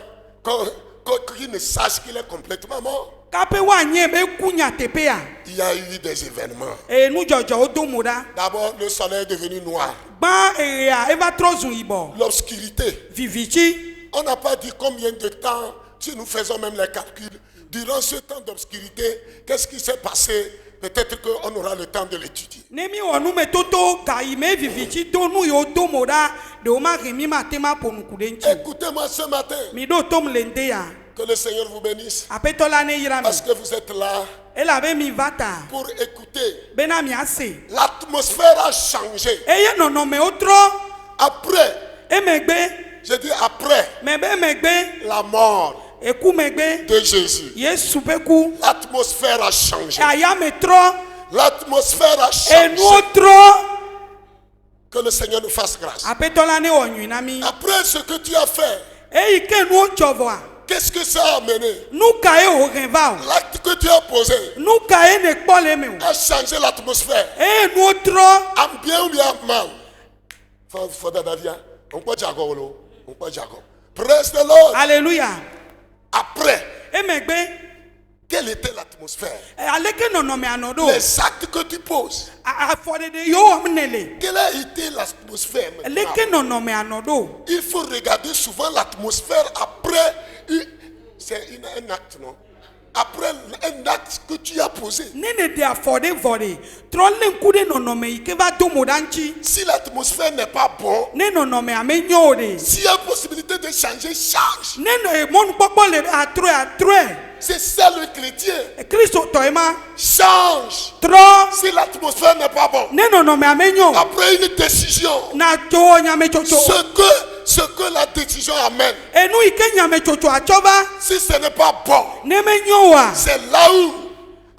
qu'il ne sache qu'il est complètement mort, Kape wa nye be ku nya teƒea. il y a eu des événements. Eye nudzɔdzɔwo do mo ɖa. D'abord, le soleil est devenu noir. Gbã eya eva trɔ zu yibɔ. L'obscurité. Vivitsi. On n'a pas dit combien de temps, si nous faisons même les calculs, durant ce temps d'obscurité, qu'est-ce qui s'est passé? Peut-être qu'on aura le temps de l'étudier. Ne mi wɔ numetoto ga yi me vivitsi do nu yiwo do mo ɖa. Ɖewo ma he mi ma te ma ƒo nuku ɖe ŋuti. Écoutez-moi ce matin. Mi ɖo tom le ŋde ya. Que le Seigneur vous bénisse. Aƒetɔ la ne yra mi. Parce que vous êtes là Elabe mi va ta. pour écouter. Bena miase. L'atmosphère a changé. Eye nɔnɔmewo trɔ. Après, Emegbe. je dis après Mɛ be megbe. la mort Eku megbe. de Jésus, Yesu ƒe ku. l'atmosphère a changé. Ayame trɔ. L'atmosphère a changé. Enuwo trɔ. Que le Seigneur nous fasse grâce. Aƒetɔ la ne wɔ nyui na mi. Après ce que tu as fait, Eyi ke nuwo dzɔ vɔa. qu'est-ce que ça a amené? Nu ka ye wò hɛn va o. L'acte que tu as posé Nu ka ye ne kpɔ le me o. a changé l'atmosphère. Eye nuwo trɔ. En bien ou bien en mal. Faut Davia. On peut dire on peut dire. Praise the Lord. Alléluia. Après, Emegbe. Quelle était l'atmosphère? aleke nɔnɔme anɔ ɖo Les actes que tu poses. afɔɖeɖe yewo wɔm ne le Quelle a été l'atmosphère maintenant? leke nɔnɔme anɔ ɖo Il faut regarder souvent l'atmosphère après. C'est un acte, non? Après un acte que tu as posé. ne ne de afɔɖe vɔ ɖe trɔ lé ŋku ɖe nɔnɔme yi ke va do mo ɖa ŋtsi Si l'atmosphère n'est pas bonne, ne nɔnɔmea me nyo o ɖe s'il y a possibilité de changer, change. ne nɔ mɔnukpɔkpɔ le atrɔe C'est ça le chrétien. kristo tɔ ye ma Change. trɔ Si l'atmosphère n'est pas bonne, ne nɔnɔmea me nyo après une décision, na tso nyametsotso ce que la décision amène, enu yi ke nyametsotso atsɔ va si ce n'est pas bon, ne me nyo oa c'est là où,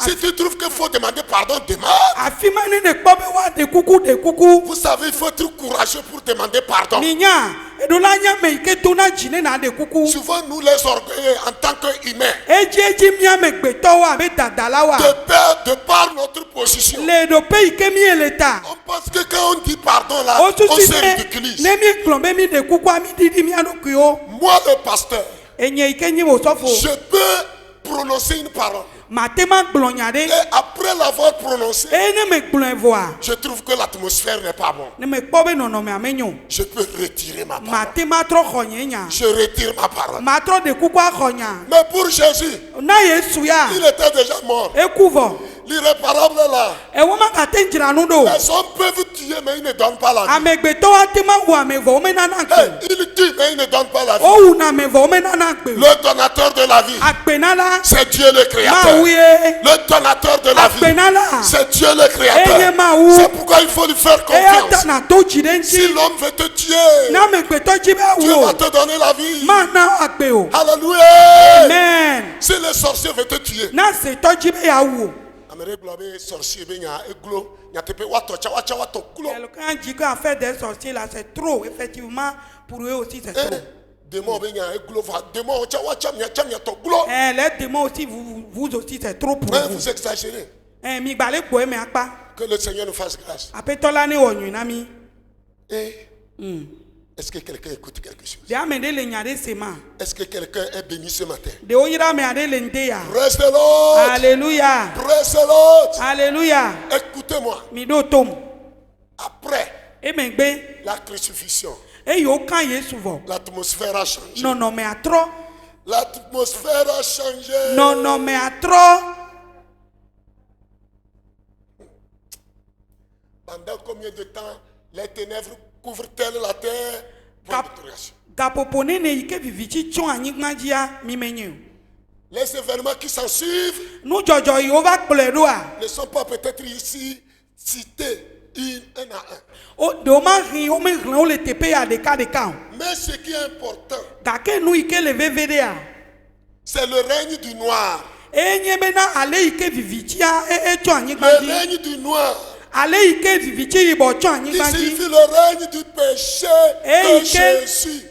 si tu trouves qu'il faut demander pardon, demande. afi ma ne ne kpɔ be wa de kuku Vous savez, il faut être courageux pour demander pardon. mi nya eɖola nyame yi ke to na dzi ne na de kuku Souvent, nous les orgueilleux, en tant qu'humains, edzi miame gbetɔwo abe dadalawoa de par notre position, le ɖoƒe yi ke mie le ta on pense que quand on dit pardon là, o on tutu se ne ridiculise. ne mi gblɔ be mi de kukua mi ɖiɖi mia ɖokuiwo Moi, le pasteur, enye yi ke nye wo sɔfo je peux prononcer une parole. mate ma gblɔ nya ɖe Et après l'avoir prononcée, eye ne me gblɔe vɔa je trouve que l'atmosphère n'est pas bonne. ne me kpɔ be nɔnɔmea me nyo Je peux retirer ma parole. mate ma trɔ xɔ nye nya Je retire ma parole. ma trɔ de kukua xɔ nya Mais pour Jésus, na yesu ya il était déjà mort. eku vɔ L'irréparable là. ewo ma gate dzra nu ɖo Les hommes peuvent tuer, mais ils ne donnent pas la vie. amegbetɔwo ate ma wu ame vɔ wo me nana Hey, gbe ils tuent, mais ils ne donnent pas la vie. o wu na ame vɔ wo me nana gbe Le donateur de la vie, akpenala c'est Dieu le ma Créateur. wu ye Le donateur de la vie, akpenala c'est Dieu le eye Créateur. ma wu C'est pourquoi il faut lui faire eya ta confiance. na to dzi ɖe Si ŋtsi l'homme veut te tuer, na amegbetɔ dzi be Dieu wu va o te donner la vie. ma na agbe o Alléluia. amen Si le sorcier veut te tuer, na setɔ dzi be ya wu o amere gblɔ be sorcier be nya eglo nyateƒe woatɔ tsa woatsa woatɔ glo. quelqu'un dit qu'en fait des sorciers là c'est trop effectivement pour eux aussi c'est trop Démon be nya eglo va démon tsa woatsa miatsa miatɔ glo. les démons aussi vous aussi c'est trop pour Mais vous vous exagérez. mi gbale kpoe me akpa Que le Seigneur nous fasse grâce. apetɔ la ne wɔ nyui na mi Est-ce que quelqu'un écoute quelque chose? de ame ɖe le nya ɖe se ma Est-ce que quelqu'un est béni ce matin? ɖewo yra ame aɖe le ŋde ya Praise the Lord. alléluia Praise the Lord. alléluia Écoutez-moi. mi ɖo tom Après emegbe la crucifixion, eyiwo ka yesu vɔ l'atmosphère a changé. nɔnɔme atrɔ L'atmosphère a changé. nɔnɔme atrɔ Pendant combien de temps les ténèbres couvrent-elles la terre? Point d'interrogation. gaƒoƒo nene yi ke vivitsi tsɔ anyigba dzia mi menye o Les événements qui s'en suivent nudzɔdzɔ yiwo va kplɔe ɖoa ne sont pas peut-être ici cités un à un. o ɖewo ma ɣi wo me hlẽ wo le teƒe ya ɖeka o Mais ce qui est important, gake nu yi ke le veve ɖea c'est le règne du noir. eye nye bena ale yi ke vivitsia etsɔ anyigba Le dzi règne du noir. ale yi ke vivitsi yibɔ tsɔ Il anyigba dzi signifie le règne du péché Et de que- Jésus.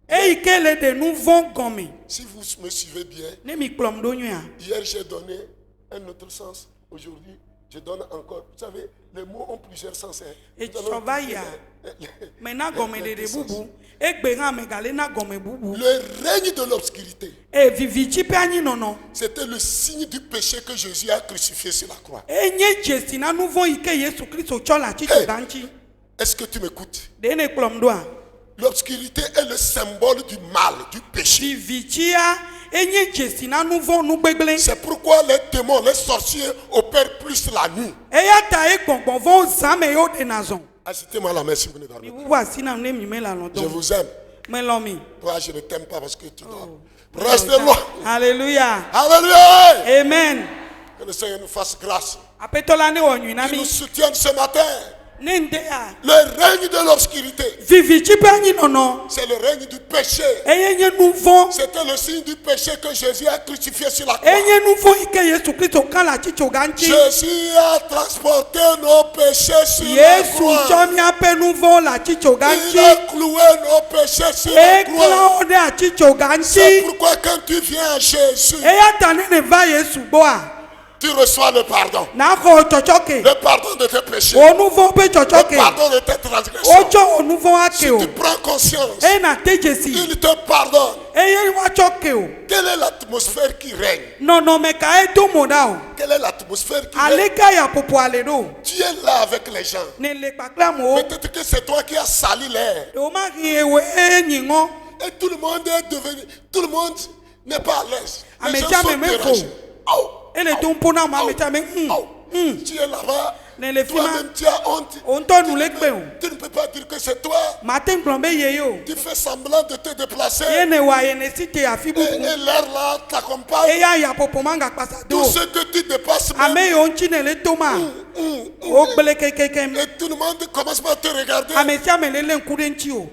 eyi ke le de nu vɔ gɔme Si vous me suivez bien, ne mi kplɔm ɖo nyuia hier j'ai donné un autre sens. Aujourd'hui, je donne encore. Vous savez, les mots ont plusieurs sens. Hein. Et Nous allons ça va, utiliser ya. les- mɛ na gɔme les ɖeɖe sens. bubu egbe hã megale na gɔme bubu Le règne de l'obscurité, vivitsi ƒe anyinɔnɔ c'était le signe du péché que Jésus a crucifié sur la croix. enye dzesi na nu vɔ yi ke yesu kristo tsɔ le atsitso da ŋtsi Est-ce que tu m'écoutes? ɖe ne kplɔm ɖoa L'obscurité est le symbole du mal, du péché. vivitsia enye dzesi na nu vɔ nu gbegblẽ C'est pourquoi les démons, les sorciers opèrent plus la nuit. eya ta ye gbɔngbɔnvɔwo zã me yewo ɖena zɔ Agitez-moi la main si vous ne dormez mi pas. wuwu asi nam ne mi me le alɔ Je dɔm vous aime. melɔ mi Toi, je ne t'aime pas parce que tu dors. Reste loin. alléluia Alléluia. amen Que le Seigneur nous fasse grâce. apetɔ la ne wɔ nyui na Qu'il nous mi soutienne ce matin. ne ŋde ya Le règne de l'obscurité, vivitsi ƒe anyinɔnɔ c'est le règne du péché. eye nye nu vɔ C'était le signe du péché que Jésus a crucifié sur la croix. enye nu vɔ yi ke yesu kristo ka le atsitso ga ŋtsi Jésus a transporté nos péchés sur la yesu croix. tsɔ miaƒe nu vɔwo le atsitso ga Il ŋtsi a cloué nos péchés sur la croix. eklã wo ɖe atsitso ga C'est ŋtsi pourquoi quand tu viens à Jésus, eya ta ne ne va yesu gbɔa Tu reçois le pardon. na xɔ tsɔtsɔke Le pardon de tes péchés. o nu vɔ̃ ƒe Le tsɔtsɔke pardon de tes o transgressions. tsɔ o nu vɔ̃ ake Si o tu prends conscience, eye na te dzesi il te pardonne. eye woatsɔ ke o Quelle est l'atmosphère qui règne? nɔnɔme ka edo mo ɖa o Quelle est l'atmosphère qui règne? aleka ya ƒoƒo ale ɖo Tu es là avec les gens. ne le kpakple amewo Peut-être que c'est toi qui as sali l'air. ɖewo ma hi ewo eye nyiŋɔ Et tout le monde est devenu. Tout le monde n'est pas à l'aise. Les Ame gens tia sont me me dérangés. Oh, ele to ŋpo na mo ame tia me oh. Tu es là-bas. ne le fi ma Toi-même, tu as honte. o ŋutɔ nu le gbe o Tu ne peux pas dire que c'est toi. mate ŋgblɔ be ye ye o Tu fais semblant de te déplacer. ye ne wa ye ne si te afi Et bubu l'air là t'accompagne. eya ya ƒoƒo ma gakpasa do Tout o ce que tu dépasses ame même. yiwo ŋuti ne le to ma o gble kekekem Et tout le monde commence par te regarder. ame sia ame le lé ŋku ɖe ŋuti o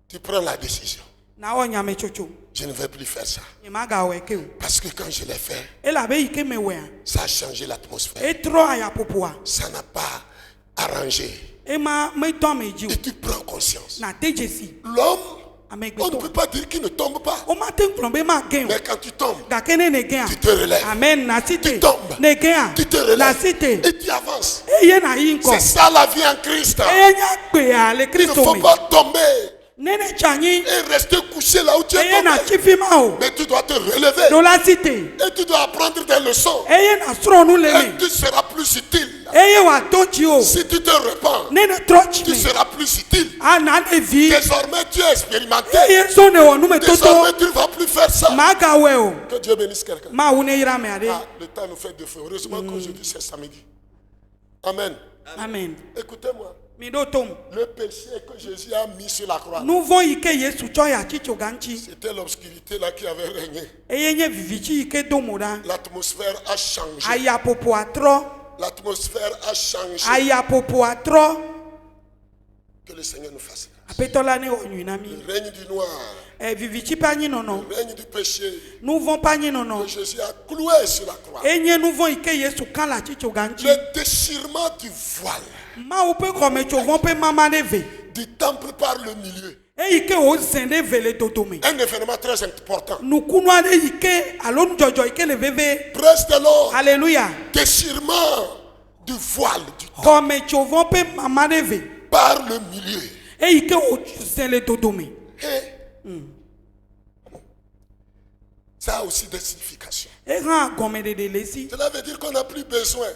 Tu prends la décision. na wɔ nyame tsotso Je ne vais plus faire ça. nye ma gawɔe ke o Parce que quand je l'ai fait, elabe yi ke me wɔa ça a changé l'atmosphère. etrɔ aya ƒoƒoa Ça n'a pas arrangé. ema metɔ ame dzi Et o tu prends conscience. na te dzesi L'homme, ame on ne gbetɔ peut pas dire qu'il ne tombe pas. o ma te ŋgblɔ be ma gẽ o Mais quand tu tombes, gake ne ne gẽa tu te relèves. amen na si te Tu tombes. ne gẽa Tu te na relèves. si te Et tu avances. eye na yi ŋkɔ C'est ça la vie en Christ. eye nya gbea le Il ne kristo faut me pas tomber ne ne tsa nyi et rester couché là où tu es eye na tombé. tsi fi ma o Mais tu dois te relever. ɖo la si te Et tu dois apprendre des leçons. eye na srɔ̃ nu le Et me tu seras plus utile. eye wòato tsi o Si tu te repens, ne ne trɔ tsi tu me seras plus utile. ana ne vi Désormais, tu es expérimenté. eye so ne wɔ nu me toto Désormais, tu ne vas plus faire ça. magawɔe o Que Dieu bénisse quelqu'un. mawu ne yra ame aɖe Ah, le temps nous fait défaut. Heureusement qu'aujourd'hui, c'est samedi. Amen. amen Écoutez-moi. mi ɖo tom Le péché que Jésus a mis sur la croix, nu vɔ̃ yi ke yesu tsɔ ya tsitsoga ŋuti c'était l'obscurité là qui avait régné. eye nye vivitsi yi ke do mo ɖa L'atmosphère a changé. ayaƒoƒoa trɔ L'atmosphère a changé. ayaƒoƒoa trɔ Que le Seigneur nous fasse grâce. aƒetɔ la ne wɔ nyui na mi Le règne du noir, vivitsi ƒe anyinɔnɔ le règne du péché, nu vɔ̃ ƒe anyinɔnɔ que Jésus a cloué sur la croix. enye nu vɔ̃ yi ke yesu ka le atsitsoga ŋuti Le déchirement du voile mawu ƒe xɔmetsovɔ ƒe mama ɖe ve du temple par le milieu. eyi ke wòzẽ ɖe ve le dodome Un événement très important. nukunu aɖe yi ke alo nudzɔdzɔ yi ke le veve Praise the Lord. alleluya Déchirement du voile du xɔmetsovɔ ƒe mama ɖe ve par le milieu. eyi ke wòzẽ le dodome Et ça a aussi des significations. ehã gɔmeɖeɖe le esi Cela veut dire qu'on n'a plus besoin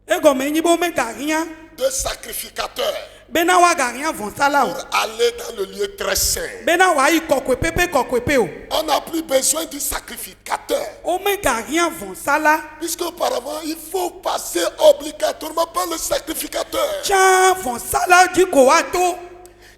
egɔme nyi be womegahiã de sacrificateurs bena woagahiã vɔ̃sala pour o aller dans le lieu très saint. bena wòayi kɔkɔeƒe o On n'a plus besoin du sacrificateur. womegahiã vɔ̃sala Puisqu'auparavant, il faut passer obligatoirement par le sacrificateur. tsã vɔ̃sala dzi ko woato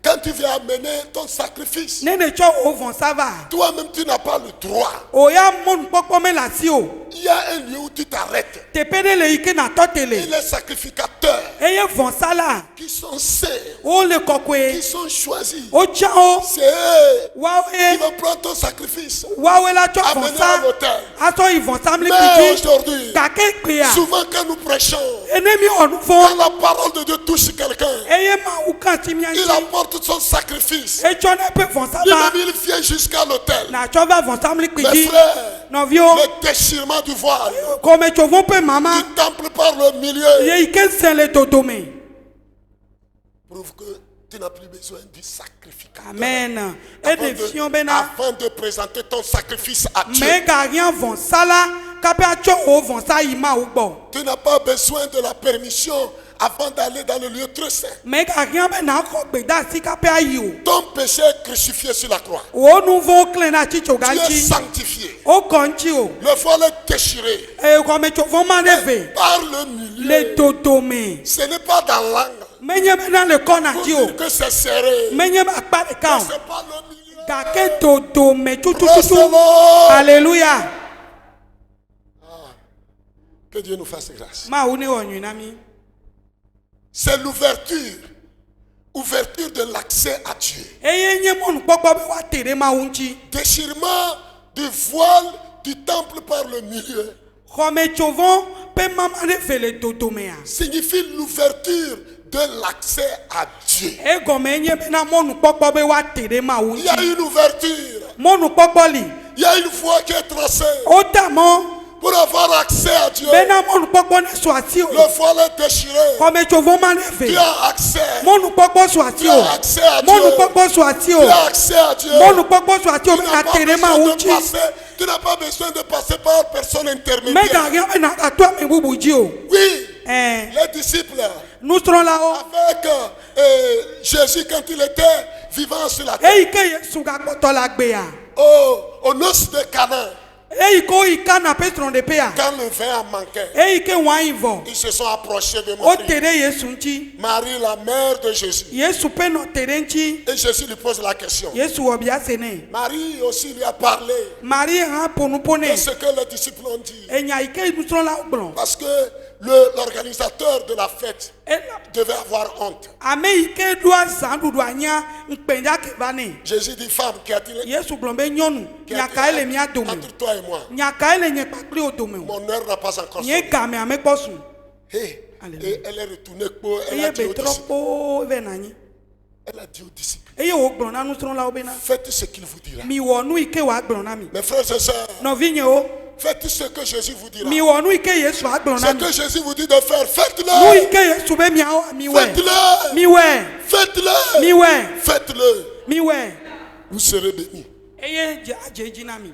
Quand tu viens amener ton sacrifice, ne ne tsɔ wò vɔ̃sa va toi-même, tu n'as pas le droit. o ya mɔnukpɔkpɔ me le asi o Il y a un lieu où tu t'arrêtes. teƒe ɖe le yi ke natɔ te Et le les sacrificateurs eye vɔ̃sala qui sont saints, wole qui kɔkɔe sont choisis, wotsã wo c'est eux qui woawoe vont prendre ton sacrifice. woawoe la tsɔ Amener à vɔ̃sa l'autel. atsɔ yi vɔ̃samlikpi Mais dzi aujourd'hui, gake gbea souvent quand nous prêchons, ene mi wɔ nu quand vɔ̃ la parole de Dieu touche quelqu'un, eye mawu ka ti mia il ŋuti apporte son sacrifice. etsɔ ne ƒe vɔ̃sa va Lui-même, il vient jusqu'à l'autel. natsɔ va vɔ̃samlikpi Mes dzi frères, nɔviwo le déchirement du voile, kɔmetsovɔ ƒe mama du temple par le milieu, ye yi ke zẽ le dodome prouve que tu n'as plus besoin du sacrificateur. amen Avant eɖe fiɔ bena afin de présenter ton sacrifice à Dieu. megahiã vɔ̃sala kape atsɔ wò vɔ̃sa yi mawu gbɔ Tu n'as pas besoin de la permission avant d'aller dans le lieu très saint. megahiã be naxɔ gbedasi kape ayi o Ton péché est crucifié sur la croix. wò nu vɔ̃wo klẽ ɖe atsitsoga Tu es ŋuti sanctifié. wokɔ ŋuti o Le voile est déchiré xɔmetsovɔ ma ɖe ve par le milieu. le dodome Ce n'est pas dans l'angle menye bena le kɔna pour dzi o dire que c'est serré. menye be akpa ɖeka o C'est pas le milieu. gake dodome Praise the tutututu Lord. alleluya Que Dieu nous fasse grâce. mawu ne wɔ nyui na mi C'est l'ouverture. Ouverture de l'accès à Dieu. eye nye mɔnukpɔkpɔ be woate ɖe mawu ŋuti Déchirement du voile du temple par le milieu xɔmetsovɔ ƒe mama ɖe ve le dodomea signifie l'ouverture de l'accès à Dieu. egɔme nye bena mɔnukpɔkpɔ be woate ɖe mawu Il y a ŋuti une ouverture. mɔnukpɔkpɔ li Il y a une voie qui est tracée wota mɔ pour avoir accès à Dieu. bena mɔnukpɔkpɔ ne so asi o Le voile est déchiré. kɔmetsovɔ ma ne Tu ve as accès. mɔnukpɔkpɔ so asi Tu o as accès à Dieu. mɔnukpɔkpɔ so asi o Tu as accès à Dieu. mɔnukpɔkpɔ so asi o Tu bena n'as pas tere ma besoin wo de ŋuti passer. Tu n'as pas besoin de passer par personne intermédiaire. mɛgagã bena gato ame bubu dzi o Oui, ɛɛ les disciples nusrɔ̃lawo avec Jésus quand il était vivant sur la terre. eyi ke yesu gakpɔtɔ la gbea Aux noces de Cana, eyi ke woyi kana pe srɔ̃ɖeƒea quand le vin a manqué, eyi ke wãnyi vɔ ils se sont approchés de wote Marie. ɖe yesu ŋuti Marie, la mère de Jésus. yesu pe nɔ te ɖe ŋuti Et Jésus lui pose la question. yesu wɔ biase nɛ Marie aussi lui a parlé marie hã ƒo nu ƒo de nɛ ce que les disciples ont dit. enya yi ke nusrɔ̃lawo gblɔ Parce que l'organisateur de la fête devait avoir honte. ame yi ke ɖoa zãɖuɖua nya ŋkpɛdza ke va nɛ Jésus dit, femme, qu'y a-t-il yesu gblɔ be nyɔnu nyaka ye le mía dome entre toi et moi? nyaka ye le nye kpakpli wo dome o Mon heure n'a pas encore nye sonné. game ame kpɔ su Et elle est retournée, elle eye a dit aux betrɔ disciples. kpoo vɛ na anyi Elle a dit aux disciples, eye wògblɔ na nusrɔ̃lawo bena faites ce qu'il vous dira. miwɔ nu yi ke wòagblɔ na mi Mes frères et sœurs, nɔvinyewo faites ce que Jésus vous dira. miwɔ nu yi ke yesu agblɔ na Ce mi que Jésus vous dit de faire, nu faites-le. yi ke yesu be miawɔ miwɔe Faites-le. miwɔe Faites-le. miwɔe Faites-le. miwɔe Vous serez bénis. eye adze dzi na mi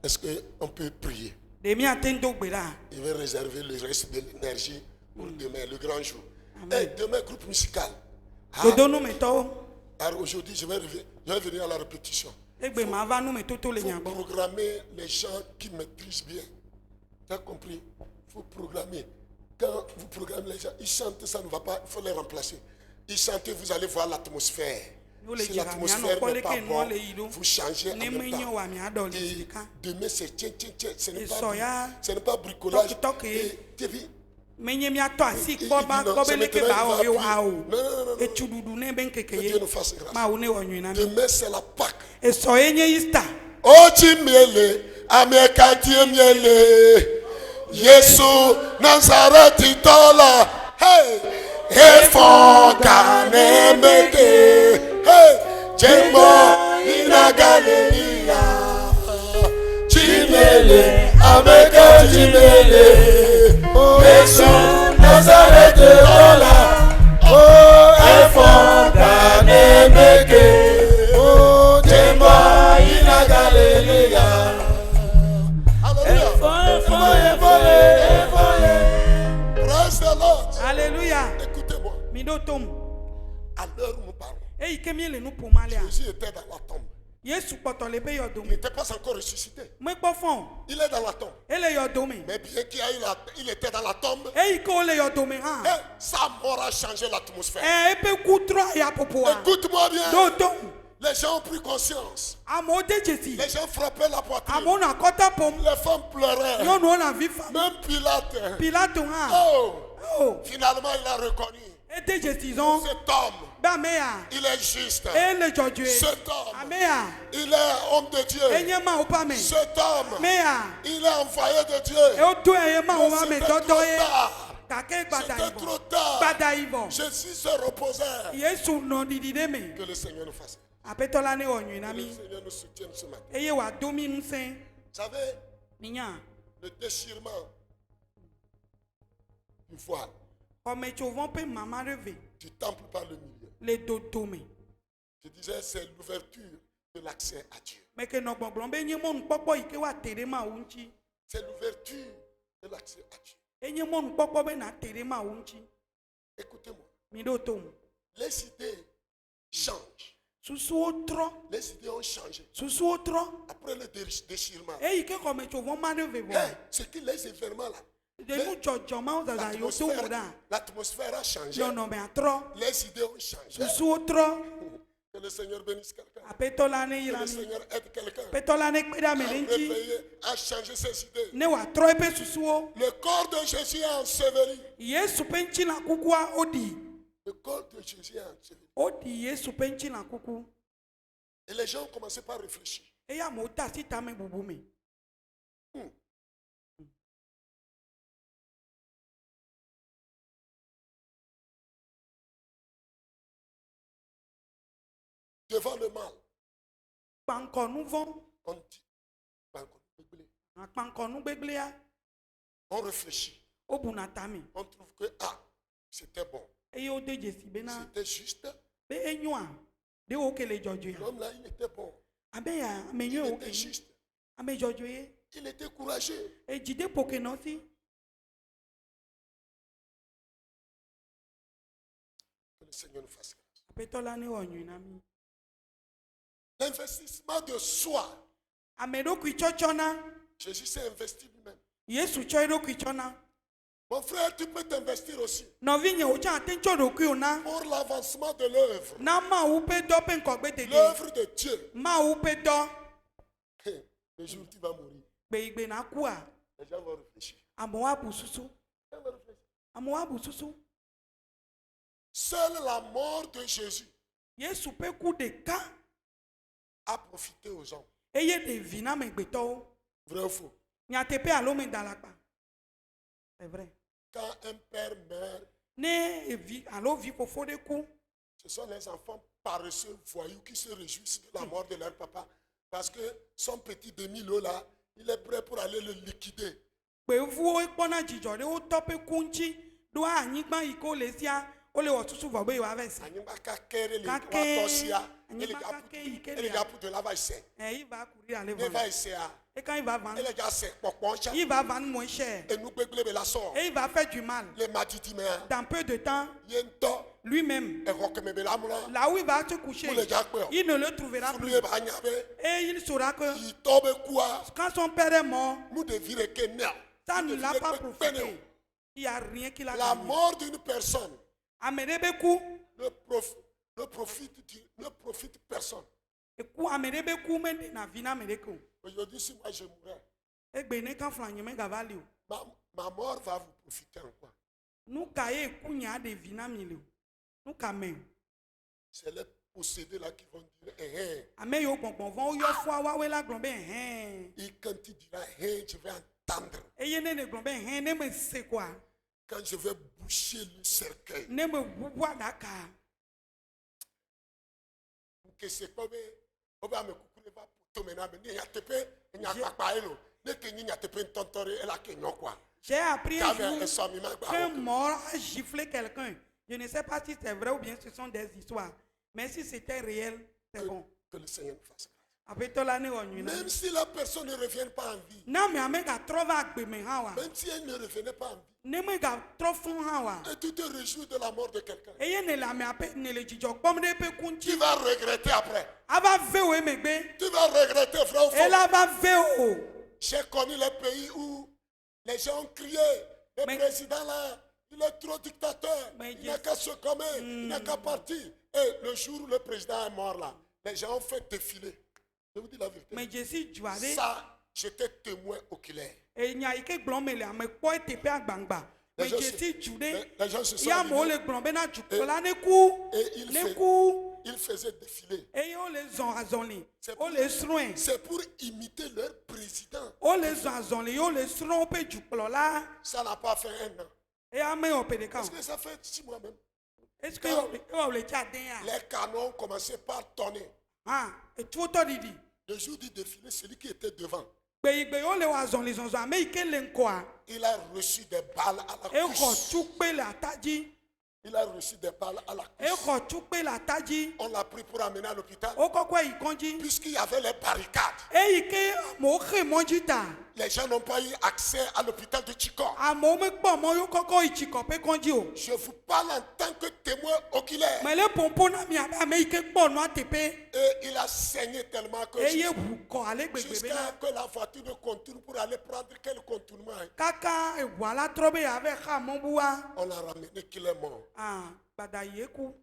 Est-ce qu'on peut prier? ɖe miate ŋu do gbe ɖa Il va réserver le reste de l'énergie pour demain, le grand jour. Et demain, groupe musical. Ah, dodo numetɔwo alors aujourd'hui, je vais venir à la répétition. egbe ma va numetoto le Il faut nya gbɔ programmer les gens qui maîtrisent bien. Tu as compris? Il faut programmer. Quand vous programmez les gens, ils chantent, ça ne va pas, il faut les remplacer. Ils chantent, vous allez voir l'atmosphère. Vous les Si direz, l'atmosphère mais n'est pas non, bonne, les idoles. vous changez en ne même me temps. nyo wa miaɖɔ le Et ɖeka demain, c'est tiens, tiens, tiens, Et soya, ce n'est pas bricolage. toc, Et tu as vu? menye miatɔ asi Il kpɔ dit ba non, kpɔ ce be leke maintenant, ba il wɔ va ye wa appuyer. o Non, non, non, non. etu ɖuɖu ne be ŋkeke Que ye Dieu nous fasse grâce. mawu ne wɔ nyui na mi Demain, c'est la Pâque. esɔ ye nye Easter Ochi miele, amekati miele, Yesu Nazareti tola, hey, efonga nemeke, hey, Jembo ina Galilea, Chimele, amekati miele, Yesu Nazareti tola, oh, efonga nemeke, oh, Jembo ina Galilea. Praise the Lord. alléluia Écoutez-moi, mi ɖo tom à l'heure où nous parlons, eyi ke mi le nu ƒom alea Jésus était dans la tombe. yesu kpɔtɔ le be Il yɔdo me n'était pas encore ressuscité. mekpɔ fɔ Il est dans la tombe. ele yɔdo me Mais bien qu'il y a eu il était dans la tombe, eyi ke wo le yɔdo me hã et sa mort a changé l'atmosphère. eƒe ku trɔ ya ƒoƒoa Écoute-moi bien. ɖo tom Les gens ont pris conscience. amewo de dzesi Les gens frappaient la poitrine. amewo nɔ akɔta ƒom Les femmes pleuraient. nyɔnuwo nɔ avi fam Même Pilate. pilato hã Oh, o finalement, il a reconnu. ede dzesi zɔn Cet homme, be ame ya il est juste. ele dzɔdzɔe Cet homme, ame ya il est homme de Dieu. enye mawo ƒe ame Cet homme, ame ya il est envoyé de Dieu. ewodo eye mawo ƒe ame C'était trop dɔdɔ ye tard. gake gbada C'était trop yibɔ tard. gbada yibɔ Jésus se reposait. yesu nɔ ɖiɖi ɖe me Que le Seigneur nous fasse. aƒetɔ la ne wɔ nyui na Que le mi Seigneur nous soutienne ce matin. eye wòado mi ŋusẽ Vous savez, minya le déchirement du voile xɔmetsovɔ ƒe mama ɖe ve du temple par le milieu. le dodome Je disais, c'est l'ouverture de l'accès à Dieu. meke nɔ gbɔgblɔm be nye mɔnukpɔkpɔ yi ke woate ɖe mawu ŋuti C'est l'ouverture de l'accès à Dieu. enye mɔnukpɔkpɔ be nate ɖe mawu ŋuti Écoutez-moi, mi ɖo tom les idées changent. susuwo trɔ Les idées ont changé. susuwo trɔ Après le déchirement. eyi ke xɔmetsovɔ ma ɖe ve vɔ Hey, c'est que les événements là, de nu dzɔdzɔ mawo zazã yiwo to wò ɖa l'atmosphère a changé. nɔnɔmea trɔ Les idées ont changé. susuwo trɔ Que le Seigneur bénisse quelqu'un. aƒetɔ la ne Que yra le mi Seigneur aide quelqu'un. aƒetɔ la ne kpe ɖe ame À ɖe ŋuti réveiller, à changer ses idées. ne wòatrɔ eƒe susuwo Le corps de Jésus est enseveli. yesu ƒe ŋutilã kukua woɖi Le corps de Jésus est enseveli. woɖi yesu ƒe ŋutilã kuku Et les gens ont commencé par réfléchir. eye amewo de asi tame bubu me Devant le mal, kpankɔnu vɔ on dit, "Banco, bébé." akpankɔnu gbegblẽa On réfléchit. o buna tami On trouve que, c'était bon. eye o de dzesi bena C'était juste. be enyoa de o kele dzɔdzɔe ya L'homme là, il était bon. abe ya ame Il nyoe o était kele juste. ame dzɔdzɔe Il était courageux. edzi de poke nɔsi Que le Seigneur nous fasse grâce. aƒetɔ la ne wɔ nyui na mi L'investissement de soi. ame ɖokui tsɔtsɔ na Jésus s'est investi lui-même. yesu tsɔ eɖokui tsɔ na Mon frère, tu peux t'investir aussi nɔvi nye wò tsã ate tsɔ ɖokui o na pour l'avancement de l'œuvre. na mawu ƒe dɔ ƒe ŋkɔgbe dede L'œuvre de Dieu. mawu ƒe dɔ Le jour où tu vas mourir, gbeyigbe na kua les gens vont réfléchir. amewo abu susu Les gens vont réfléchir. amewo abu susu Seule la mort de Jésus yesu ƒe ku ɖeka a profité aux hommes. eye ɖevi na amegbetɔwo Vrai ou faux? nyateƒe alo medalakpa c'est vrai Quand un père meurt, ne evi alo vi fofo ɖe ku ce sont les enfants paresseux, voyous, qui se réjouissent de la mort de leur papa. Parce que son petit demi-lot là, il est prêt pour aller le liquider. kpevuwo kpɔna dzidzɔ ɖe wotɔ ƒe ku ŋuti ɖo anyigba yi ke wole sia wole wɔ susu vɔ be yewoava si Anyigba kakere le Kake. watosia, Anyigba kake yi ke ele lia. gapu de la va ese. yi va kuri ale Ne va vɔ ese a, eka yi va va ele ga se pokpon cha. yi va va numo iṣẹ́ Enu gbegble be la so. et il va faire du mal Le madidi me a, dans peu de temps yento, lui-même e hokeme be la mula. là où il va se coucher Pour le jakpe. il ne le trouvera Fulu plus e ba nya be, et il saura que yi to be kua, quand son père est mort mu de vire ke nea. ça Mu ne de l'a vire pas ke profité pene. il n'y a rien qui l'a La gagné mort d'une personne ame ɖe be ku ne profite personne. eku ame ɖe be ku meɖena vi na ame ɖeke o Aujourd'hui, si moi je mourais, egbe ne kan fla nye megava li o ma mort va vous profiter en quoi? nu ka ye eku nya ɖevi na mi le o nu ka me C'est les possédés là qui vont dire, ame yiwo gbɔgbɔ vɔ woyɔ fua woawoe la gblɔ be hɛn Et quand tu diras, je vais entendre, eye ne ne gblɔ be hɛn ne me se koa quand je vais boucher le cercueil, ne me ʋuʋu aɖaka que c'est comme oba me kukule va poto mena be ni yatepe nya papa elo ne ke ni yatepe ntontore ela ke nyokwa j'ai appris ka un ve jour eso mi ma gba qu'un mort a giflé quelqu'un je ne sais pas si c'est vrai ou bien ce sont des histoires mais si c'était réel c'est bon que le Seigneur nous fasse grâce. aƒetɔ la ne wɔ nyui na Même si la personne ne revient pas en vie, na ame ame gatrɔ va agbe me hã wa même si elle ne revenait pas en vie, ne megatrɔ fún hã wa et tu te réjouis de la mort de quelqu'un, eye ne le amea ƒe ne le dzidzɔ kpɔm ɖe eƒe ku tu ŋuti vas regretter après. ava ve wo emegbe Tu vas regretter, frère ou frère. ela va ve o J'ai connu les pays où les gens ont crié, le Mais- président là, il est trop dictateur, Mais il n'a qu'à se commer, il n'a qu'à partir. Et le jour où le président est mort là, les gens ont fait défiler. Je vous dis la vérité. me dzesi dzua ɖe Ça, j'étais témoin oculaire. enya yi ke gblɔm me le ame kpɔ eteƒe agbangba me Les gens dzesi dzu ɖe Les gens se sont ya amewo alignés le gblɔm bena dukplɔla ne ku et ils ne ku faisaient défiler. eye wole zɔn azɔli C'est pour- wole srɔ̃e C'est pour imiter leur président. wole zɔn azɔli ye wole srɔ̃ woƒe dukplɔla Ça n'a pas fait un an. eye ame wɔ ƒe ɖeka Parce o que ça fait 6 mois même. est ce que ewɔ le tsa den ya Les canons ont commencé par tonner. hã etuwo tɔ ɖiɖi Le jour du défilé, celui qui était devant, gbeyigbe ye wole wɔ azɔli zɔzɔ ame yi ke le ŋkɔa il a reçu des balles à la exɔ cuisse. tukpe le ata dzi Il a reçu des balles à la cuisse. exɔ tukpe le ata dzi On l'a pris pour amener à l'hôpital. wokɔkɔe yi kɔdzi Puisqu'il y avait les barricades, eyi ke amewo xe mɔ dzi ta les gens n'ont pas eu accès à l'hôpital de Chikon. amewo mekpɔ mɔ ye wokɔkɔ yi tsikɔƒe kɔdzi o Je vous parle en tant que témoin oculaire. mele ƒoƒo na mi abe ame yi ke kpɔ nua teƒe Et il a saigné tellement que eye ʋu kɔ ale gbegbe jusqu'à bena que la voiture ne contourne pour aller prendre quel contournement, hein, kaka eʋua la trɔ be yeave xa mɔ bua on l'a ramené qu'il est mort. gbada yi ku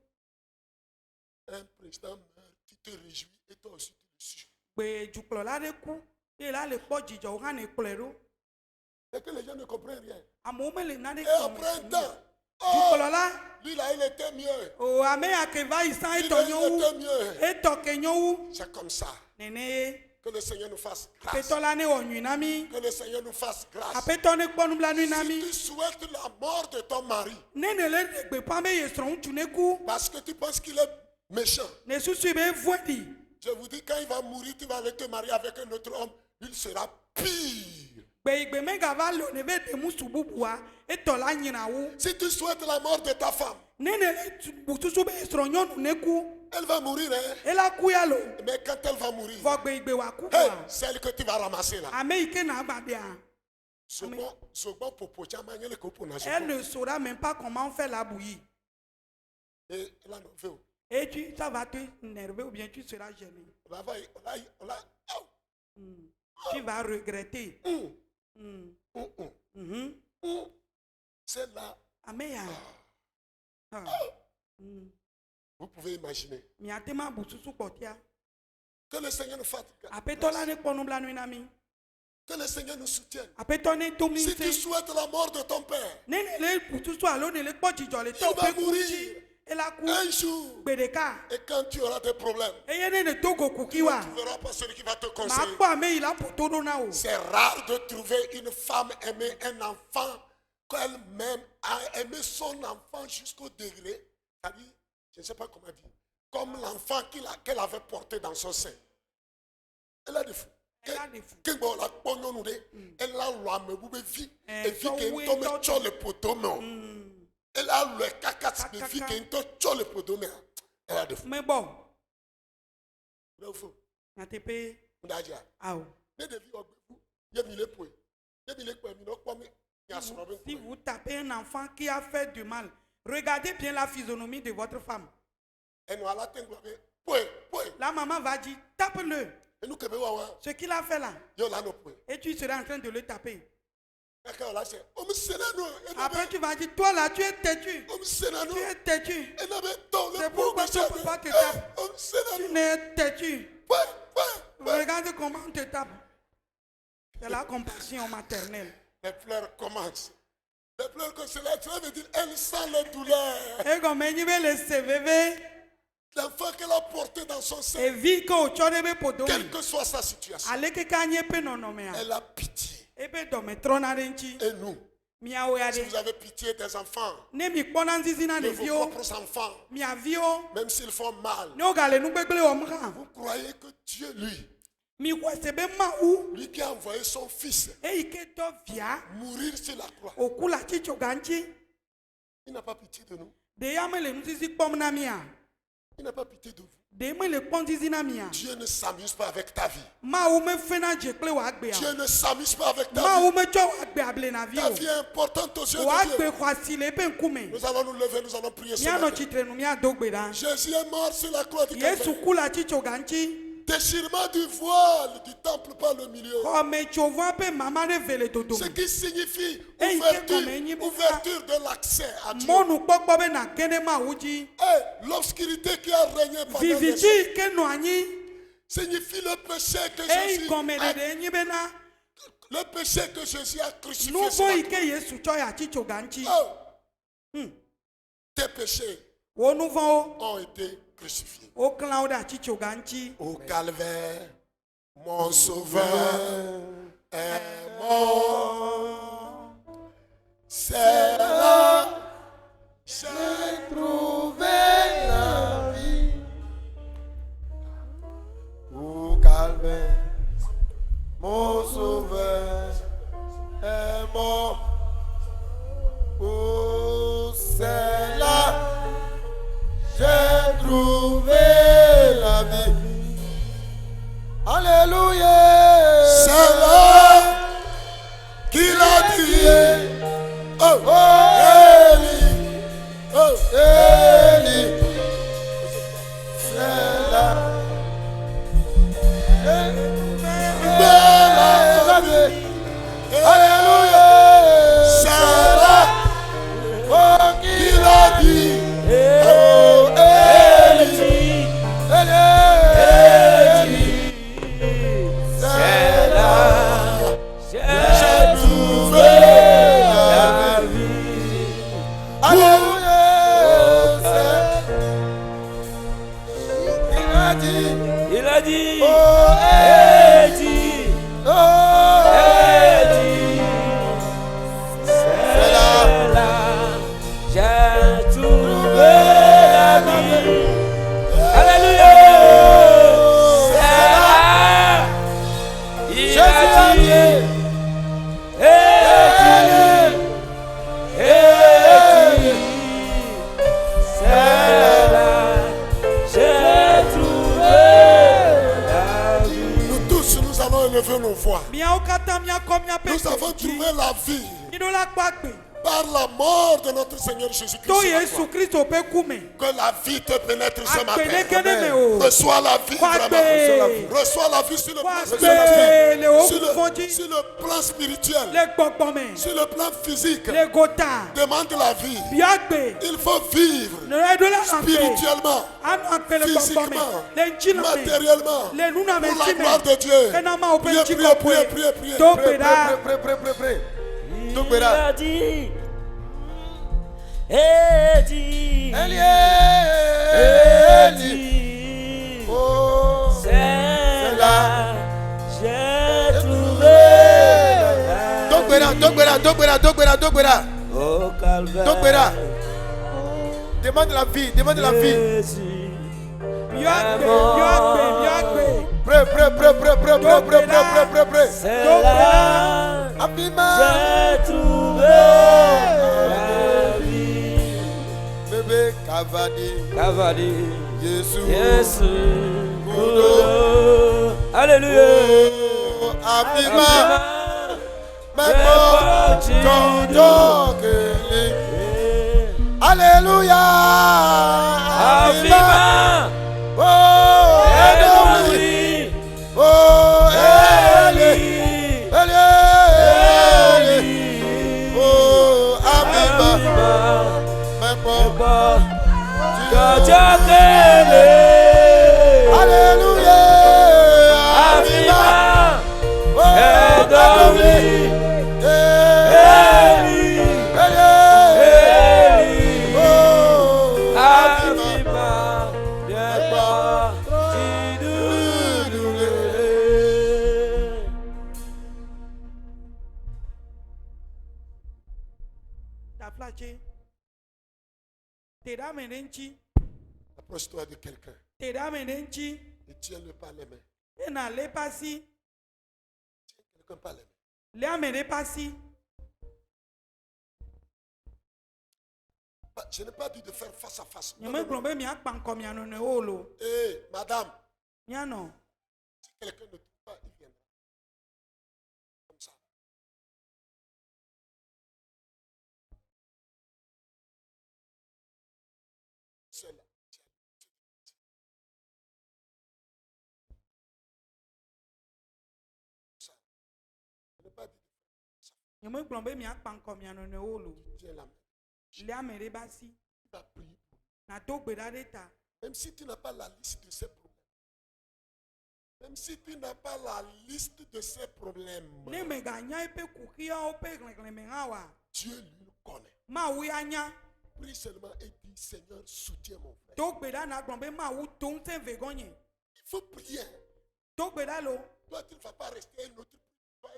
Un président meurt, tu te réjouis et toi aussi tu le suis. gbe dukplɔla ɖe ku eye la le kpɔ dzidzɔ wo hã ne kplɔe ɖo Et que les gens ne comprennent rien. amewo mele nane Et après un temps, oh, dukplɔla lui là, il était mieux. o ame ya ke va yi sa Il etɔ nyo wu était mieux. etɔ ke nyo wu C'est comme ça. nene ye Que le Seigneur nous fasse grâce. aƒetɔ la ne wɔ nyui na mi Que le Seigneur nous fasse grâce. aƒetɔ ne kpɔ nublanui na Si mi tu souhaites la mort de ton mari ne ne le ɖe gbeƒã be ye srɔ̃ŋutsu ne ku parce que tu penses qu'il est méchant, ne susu be evue ɖi je vous dis, quand il va mourir, tu vas aller te marier avec un autre homme, il sera pire. Dieu. Gbeigbe mega va lo ne ve de musu bubua eto la nyina wo. Si tu souhaites la mort de ta femme, Nene le butusu be sronyon ne ku. elle va mourir, hein? Ela ku ya lo. Mais quand elle va mourir, Vo gbeigbe wa ku hey, wa. celle que tu vas ramasser là, Ame ike na agbabia. Souvent popo chama nyele ko pona Elle ne saura même pas comment on fait la bouillie. Et là non fait. Et ça va te énerver ou bien tu seras gêné. Tu vas regretter. C'est là. Amen. Vous pouvez imaginer. Miatema bususu potia. Que le Seigneur nous fatigue. Apetola ne ponubla nuinami. Que le Seigneur nous soutienne. Apetone tomi. Si tu souhaites la mort de ton père, Nene le bususu alo ne le pochi jole. il va mourir un jour. Bedeka. Et quand tu auras des problèmes, Eyene ne togo kukiwa. tu ne verras pas celui qui va te Ma conseiller. kwa me ila potodo na o. C'est rare de trouver une femme aimer un enfant qu'elle-même a aimé son enfant jusqu'au degré. C'est-à-dire, je ne sais pas comment dire, comme l'enfant qu'elle avait porté dans son sein. Elle a des fous. Elle a des fous. Elle a le vie. Et vie son qui oui, tombe ton- sur le poteau. Elle a le caca de vie qui tombe sur le poteau. Elle a des fous. Mais bon, Elle a des fous. na te pe. On a dit, Ao. mais de vie, il y a mis les points. Il y a mis les points. Il y a son Si vous tapez un enfant qui a fait du mal, regardez bien la physionomie de votre femme. Et nous allons point. La maman va dire, tape-le. Et nous, Québec, ouais. Ce qu'il a fait là. Yo là, nos points. Et tu seras en train de le taper. D'accord, là, c'est. On me sait là, non. Après, tu vas dire, toi là, tu es têtu. On me sait là, non. Tu es têtu. Elle avait tant le C'est pourquoi ton papa te tape. On me sait là, Tu non. n'es têtu. Ouais. Regarde comment on te tape. C'est la compassion maternelle. Les pleurs commencent. Les pleurs comme cela, ça veut dire elle sent la douleur. Et comme il veut le CVV, L'enfant qu'elle a porté dans son sein, et vit que tu as podo. quelle que soit sa situation, Allez que kanye pe non non mais. elle a pitié. Et be do me trona renchi. Et nous, Mia o si yade. vous avez pitié des enfants, Ne mi kpona nzizina de de vos vio. propres enfants, Mi avio. même s'ils font mal, Ne o gale nu gbegbele o mra. vous croyez que Dieu, Mi kwese be ma u. lui qui a envoyé son fils E ike to via. mourir sur la croix, Okula chicho ganchi. il n'a pas pitié de nous. De ya me le nzizi kpom na mia. Il n'a pas pitié de vous. De me le kpom nzizina mia. Dieu ne s'amuse pas avec ta vie. Ma u me fena jekle wa agbe Dieu a. ne s'amuse pas avec ta Ma vie. u me cho wa agbe able na Ta vio. vie est importante aux yeux Wa de Dieu. agbe kwasi le be nkume. Nous allons nous lever, nous allons prier ce Mia no matin. chitre nu mia dogbe da. Jésus est mort sur la croix du Yesu Calvaire. kula chicho ganchi. Déchirement du voile du temple par le milieu. Comme chovo pe mama ne vele toto. Ce qui signifie Hey, ouverture, comme il y a- ouverture de l'accès à Dieu. Monu kpɔkpɔ be na gene ma wuji. Et l'obscurité qui a régné pendant des siècles Viviti ke no anyi. signifie le péché que Ei Jésus gɔmɛ a, de de nyi be na. le péché que Jésus a crucifié. Nuvo sur la yi croix. ke Yesu tsɔ ya tsi tso ganti. Oh, tes péchés Wo nuvɔwo ont été crucifiés. wo klã wo ɖe atsi tso ganti. Au calvaire, mon sauveur est mort. C'est là j'ai trouvé la vie. Au calvaire, mon sauveur est mort. Oh, c'est là j'ai trouvé la vie. Alléluia. C'est là qu'il a dit. Oh, Élie. Oh, Élie. C'est là. La vie. Alléluia. C'est là. Oh, qu'il a dit. Oh, Élie. Élie. C'est là. J'ai trouvé la vie. Alléluia. Il a dit. Il a dit, Oh, dit, oh, dit, c'est là. j'ai trouvé la vie. Alléluia. C'est là. Il Jésus a a dit, dit. allons élever nos voix. Míawo katã míakɔ míaƒe Nous avons dzi. trouvé la vie Míɖo la kpɔ agbe. par la mort de notre Seigneur Jésus-Christ. To sur la Yesu croix. Kristo ƒe ku me. Que la vie te pénètre ce Agbe matin. ɖeke ɖe me o. Reçois la vie Kɔ vraiment. agbe. Reçois la vie sur le plan Agbe spirituel. le wo Sur fufɔ dzi. sur le plan spirituel. Le gbɔgbɔme. Sur le plan physique. Le gota. Demande la vie. Bia agbe. Il faut vivre Ne eɖo la agbe. spirituellement, Anɔ agbe le gbɔgbɔme. physiquement, Le ŋtsi la me. matériellement. Le Pour la nunamesi gloire me. de Dieu. Ena Mawu ƒe Priez, ŋtsi priez, priez, kɔkɔe. priez, priez. Do Pray, gbe ɖa. pray, pray, pray, pray. Il Togbera. a dit, et dit, Eli, et Eli. dit, Oh, c'est là, j'ai trouvé Togbera, Togbera, Togbera, Togbera, Togbera. au calvaire. Togbera. Demande la vie, demande la vie. Jésus. Bia agbe. Bia agbe. Bia agbe. Pray, pray, pray, pray, pray, pray, pray, pray, pray, pray, pray. C'est Donc, là, Abima. j'ai trouvé la vie. Bébé Cavani. Cavali, Jésus. Jésus, Kudo. Alléluia. Oh, Abima. Abima, Meko. Tonto Kele. Alléluia. Abima, Oh, Edomi. Edomi, Oh, Eli. Eli, Eli. Eli. Oh, Abima. Abima, Meko. Eba, Kajakele. Alléluia. Abima, Oh, Edomi, Eli. Eli, Eli. Oh, Abima, Eba, Tidoudoulé. Ta flatché. Te da me ɖe ŋtsi. Approche-toi de quelqu'un Te da me ɖe ŋtsi. et tiens-le par les mains. Ena le ƒe asi. Tiens quelqu'un par les mains. Le ame ɖe ƒe asi. Je n'ai pas dit de faire face à face. Non, Nyemegblɔ non, non. be miakpa ŋkɔ mia nɔnɔewo lo. Hé, madame, Mianɔ. si quelqu'un ne trouve pas, il viendra. Comme ça. C'est là. Ça. Je n'ai pas dit de Nyemegblɔ be miakpa ŋkɔ mia nɔnɔewo lo. tiens la main. Le ame ɖe ƒe asi. Tu vas prier pour lui. Na do gbe ɖa ɖe ta. Même si tu n'as pas la liste de ces problèmes. Même si tu n'as pas la liste de ces problèmes. Ne meganya eƒe kuxiawo ƒe xlẽxlẽme hã oa, Dieu lui le connaît. Mawu ya nya. Prie seulement et dis Seigneur, soutiens mon frère. Do gbe ɖa na gblɔ be Mawu do ŋusẽ ve gɔnye. Il faut prier. Do gbe ɖa lo. Toi, tu ne vas pas rester un autre.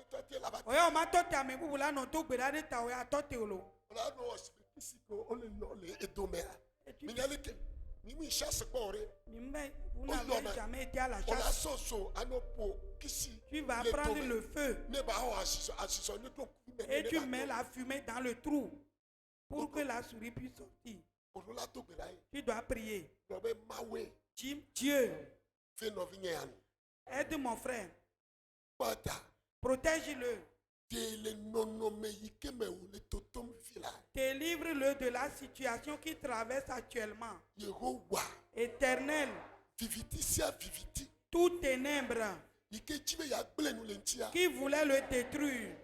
Toi, tu es là-bas. Oya o ma tɔ te ame bubu la nɔ do gbe ɖa ɖe ta o ya tɔ te o lo. Là, non, c'est ici qu'on est domé. Et tu- Mais il y a les Mimi chasse quoi, Mais vous Oh, n'avez non, jamais été à la on a chasse. soso, à nos peaux, qu'ici. Tu vas prendre le feu et tu mets la fumée dans le trou pour que la souris puisse sortir. Tu dois prier. Dieu, aide mon frère. Protège-le. Délivre-le de la situation qu'il traverse actuellement. Éternel, toute ténèbre qui voulait le détruire,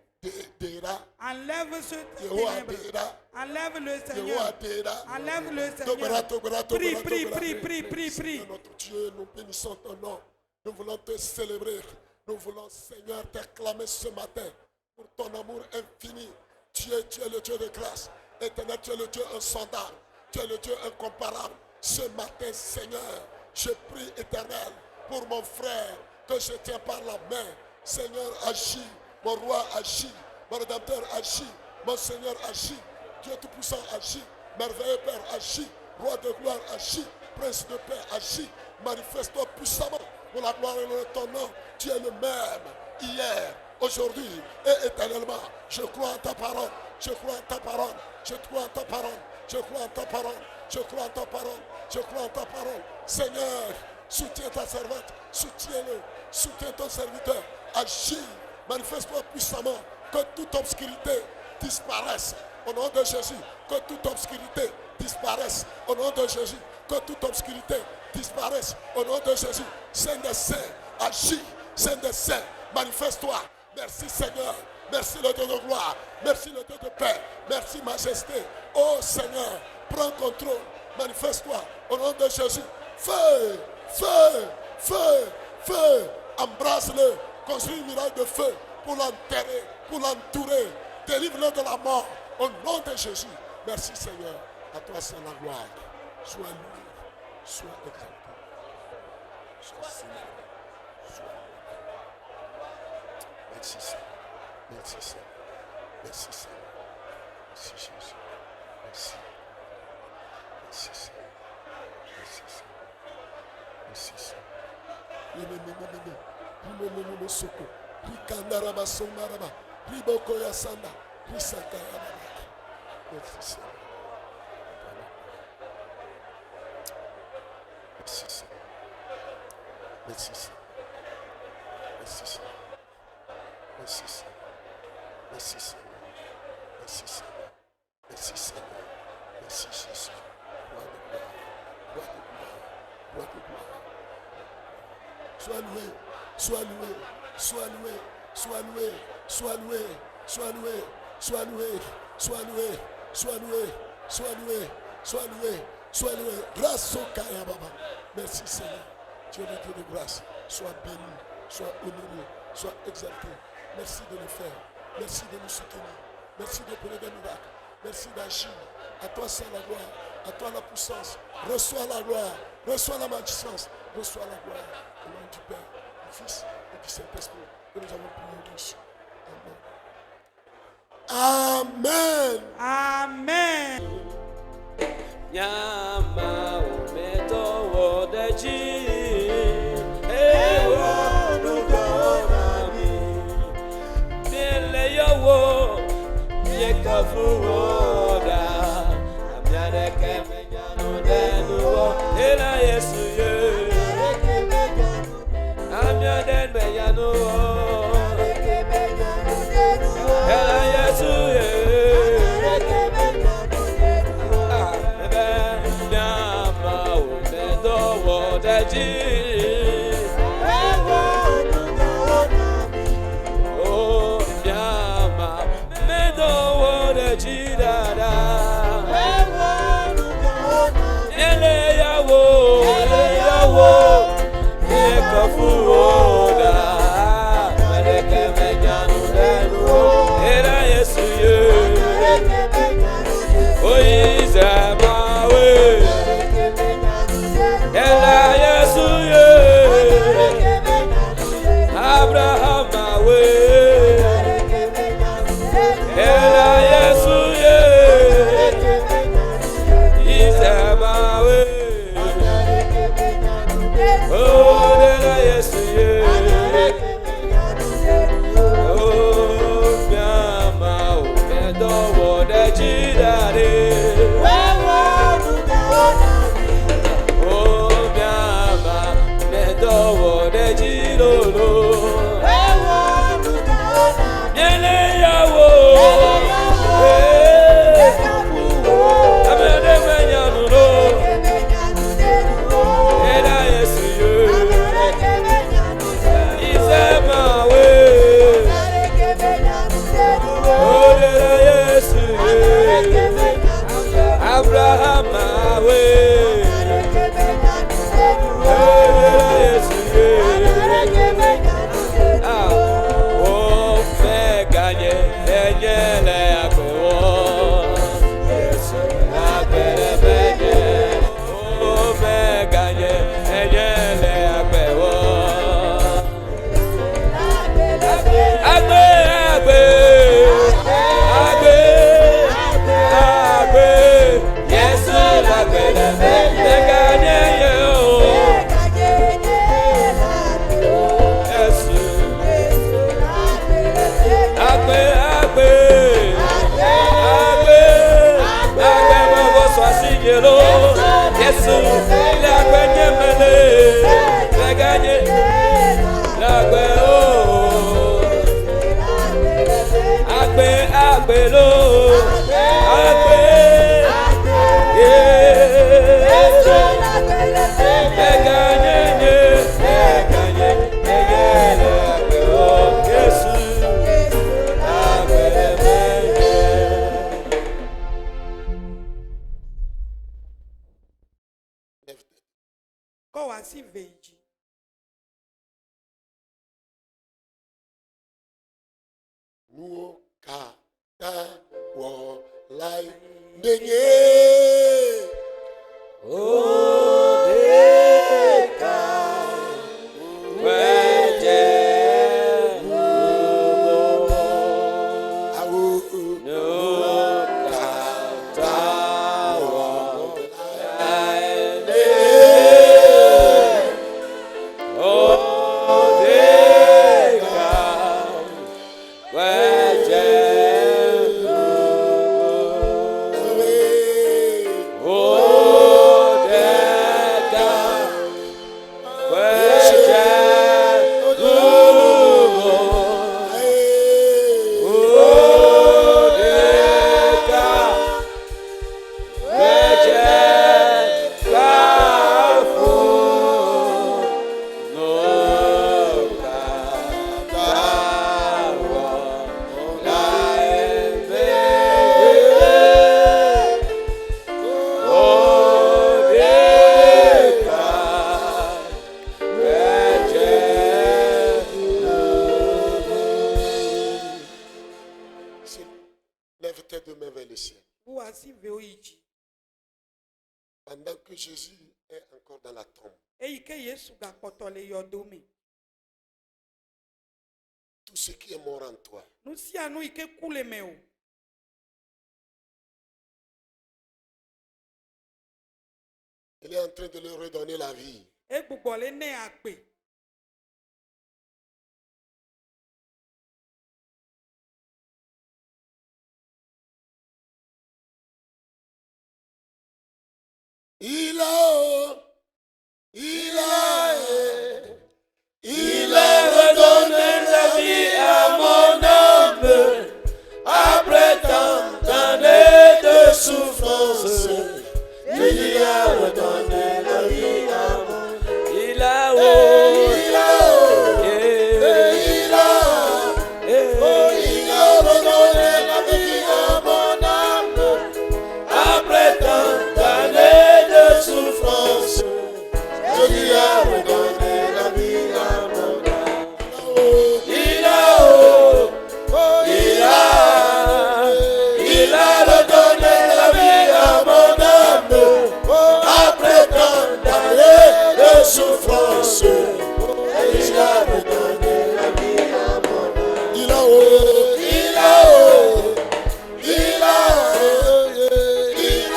enlève ce ténèbre. Enlève-le, Seigneur. Enlève-le, Seigneur. Prie, prie, prie, prie, prie, prie. Notre Dieu, nous bénissons ton nom. Nous voulons te célébrer. Nous voulons, Seigneur, t'acclamer ce matin pour ton amour infini. Dieu, tu es le Dieu de grâce. Éternel, tu es le Dieu insondable. Tu es le Dieu incomparable. Ce matin, Seigneur, je prie, Éternel, pour mon frère que je tiens par la main. Seigneur, agis. Mon roi agit. Mon rédempteur agit. Mon Seigneur agit. Dieu Tout-Puissant agit. Merveilleux Père agit. Roi de gloire agit. Prince de paix agit. Manifeste-toi puissamment pour la gloire de ton nom. Tu es le même hier, aujourd'hui et éternellement. Je crois en ta parole. Je crois en ta parole. Je crois en ta parole. Je crois en ta parole. Je crois en ta parole. Je crois en ta parole. Seigneur, soutiens ta servante. Soutiens-le. Soutiens ton serviteur. Agis. Manifeste-toi puissamment. Que toute obscurité disparaisse. Au nom de Jésus. Que toute obscurité disparaisse. Au nom de Jésus. Que toute obscurité disparaisse. Au nom de Jésus. Saint des saints. Agis. Saint des saints. Manifeste-toi. Merci Seigneur. Merci le Dieu de gloire. Merci le Dieu de paix. Merci Majesté. Oh Seigneur. Prends contrôle. Manifeste-toi. Au nom de Jésus. Feu. Feu. Feu. Feu. Embrasse-le. Construis une muraille de feu pour l'enterrer, pour l'entourer. Délivre-le de la mort. Au nom de Jésus. Merci Seigneur. À toi c'est la gloire. Sois loué. Sois exalté. Sois célébré. Sois loué. Merci Seigneur. Merci Seigneur. Merci Seigneur. Merci Jésus. Merci. Merci Seigneur. Merci Seigneur. Merci Seigneur. Soko, Rikandaraba Sondaraba, Riboko Yasanda, Risakayaba. Merci Seigneur. Merci Seigneur. Merci Seigneur. Merci Seigneur. Merci Seigneur. Merci Seigneur. Merci Seigneur. Merci Seigneur. Merci Jésus. Gloire de gloire. Gloire de gloire. Gloire de gloire. Sois loué. Sois loué, sois loué, sois loué, sois loué, sois loué, sois loué, sois loué, sois loué, sois loué, sois loué, sois loué. Grâce au Kaya Baba. Merci Seigneur. Tu es le Dieu de grâce. Sois béni, sois honoré, sois exalté. Merci de le faire. Merci de nous soutenir. Merci de donner des miracles. Merci d'agir. À toi c'est la gloire. À toi la puissance. Reçois la gloire. Reçois la magnificence. Reçois la gloire. Au nom du Père, du Fils et du Saint-Esprit. Que nous avons prié dessus. Amen. Amen. Nyama umeto wodeji ewo nugonami miele yowo miekafu woda amyareke menyanu denuwo ela Yesu ye amyaden menyanu ela Yesu ye oh nyama medo wode jidada ele yawo ekafu oda mereke menyanu denu era Yesu ye o izamawe ela Yesu ye Abraham awe ela Yesu ye Isaac awe oh ela Yesu ye oh miama o medo wode jidare Abraham away. Oh, Meganye, Enyele Akwewo. Oh, Meganye, Enyele Akwewo. Yesu, la gwenye mele, la ganye, la gwe oh. Nuo kata wo lai denye. Pendant que Jésus est encore dans la tombe, tout ce qui est mort en toi, il est en train de leur redonner la vie. Il a redonné la vie à mon âme après tant d'années de souffrance. Il a redonné la vie à mon âme. Il a redonné la vie à mon âme après tant d'années de souffrance. Il a redonné la vie à mon âme. Il a redonné la vie à mon âme après tant d'années de souffrance. Il a redonné la vie à mon âme. Il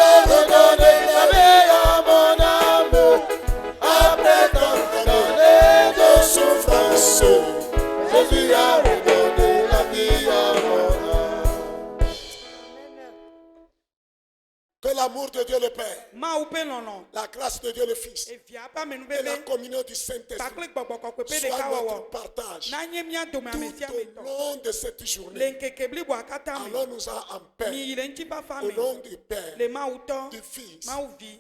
a redonné la vie à mon âme après tant d'années de souffrance. Jésus a redonné la vie à mon âme. Que l'amour de Dieu le Père, la grâce de Dieu le Fils et la communion du Saint-Esprit soit notre partage tout au long de cette journée. Allons-nous en paix au nom du Père, du Fils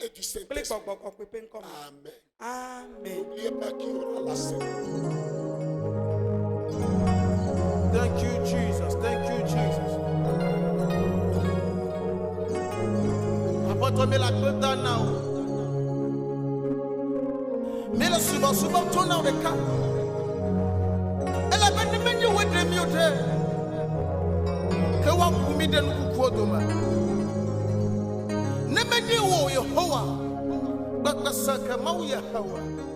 et du Saint-Esprit. Amen. Amen. N'oubliez pas qu'il y aura la scène. Thank you, Jesus. Thank you, Jesus. Apporte-moi la clé d'un now. Mais le souvent tourne dans le cas. Elle a bien mis au demi au terre. Que wa kumi de nous pour demain. Ne me dis où Yehovah. But the saka mau Yehovah.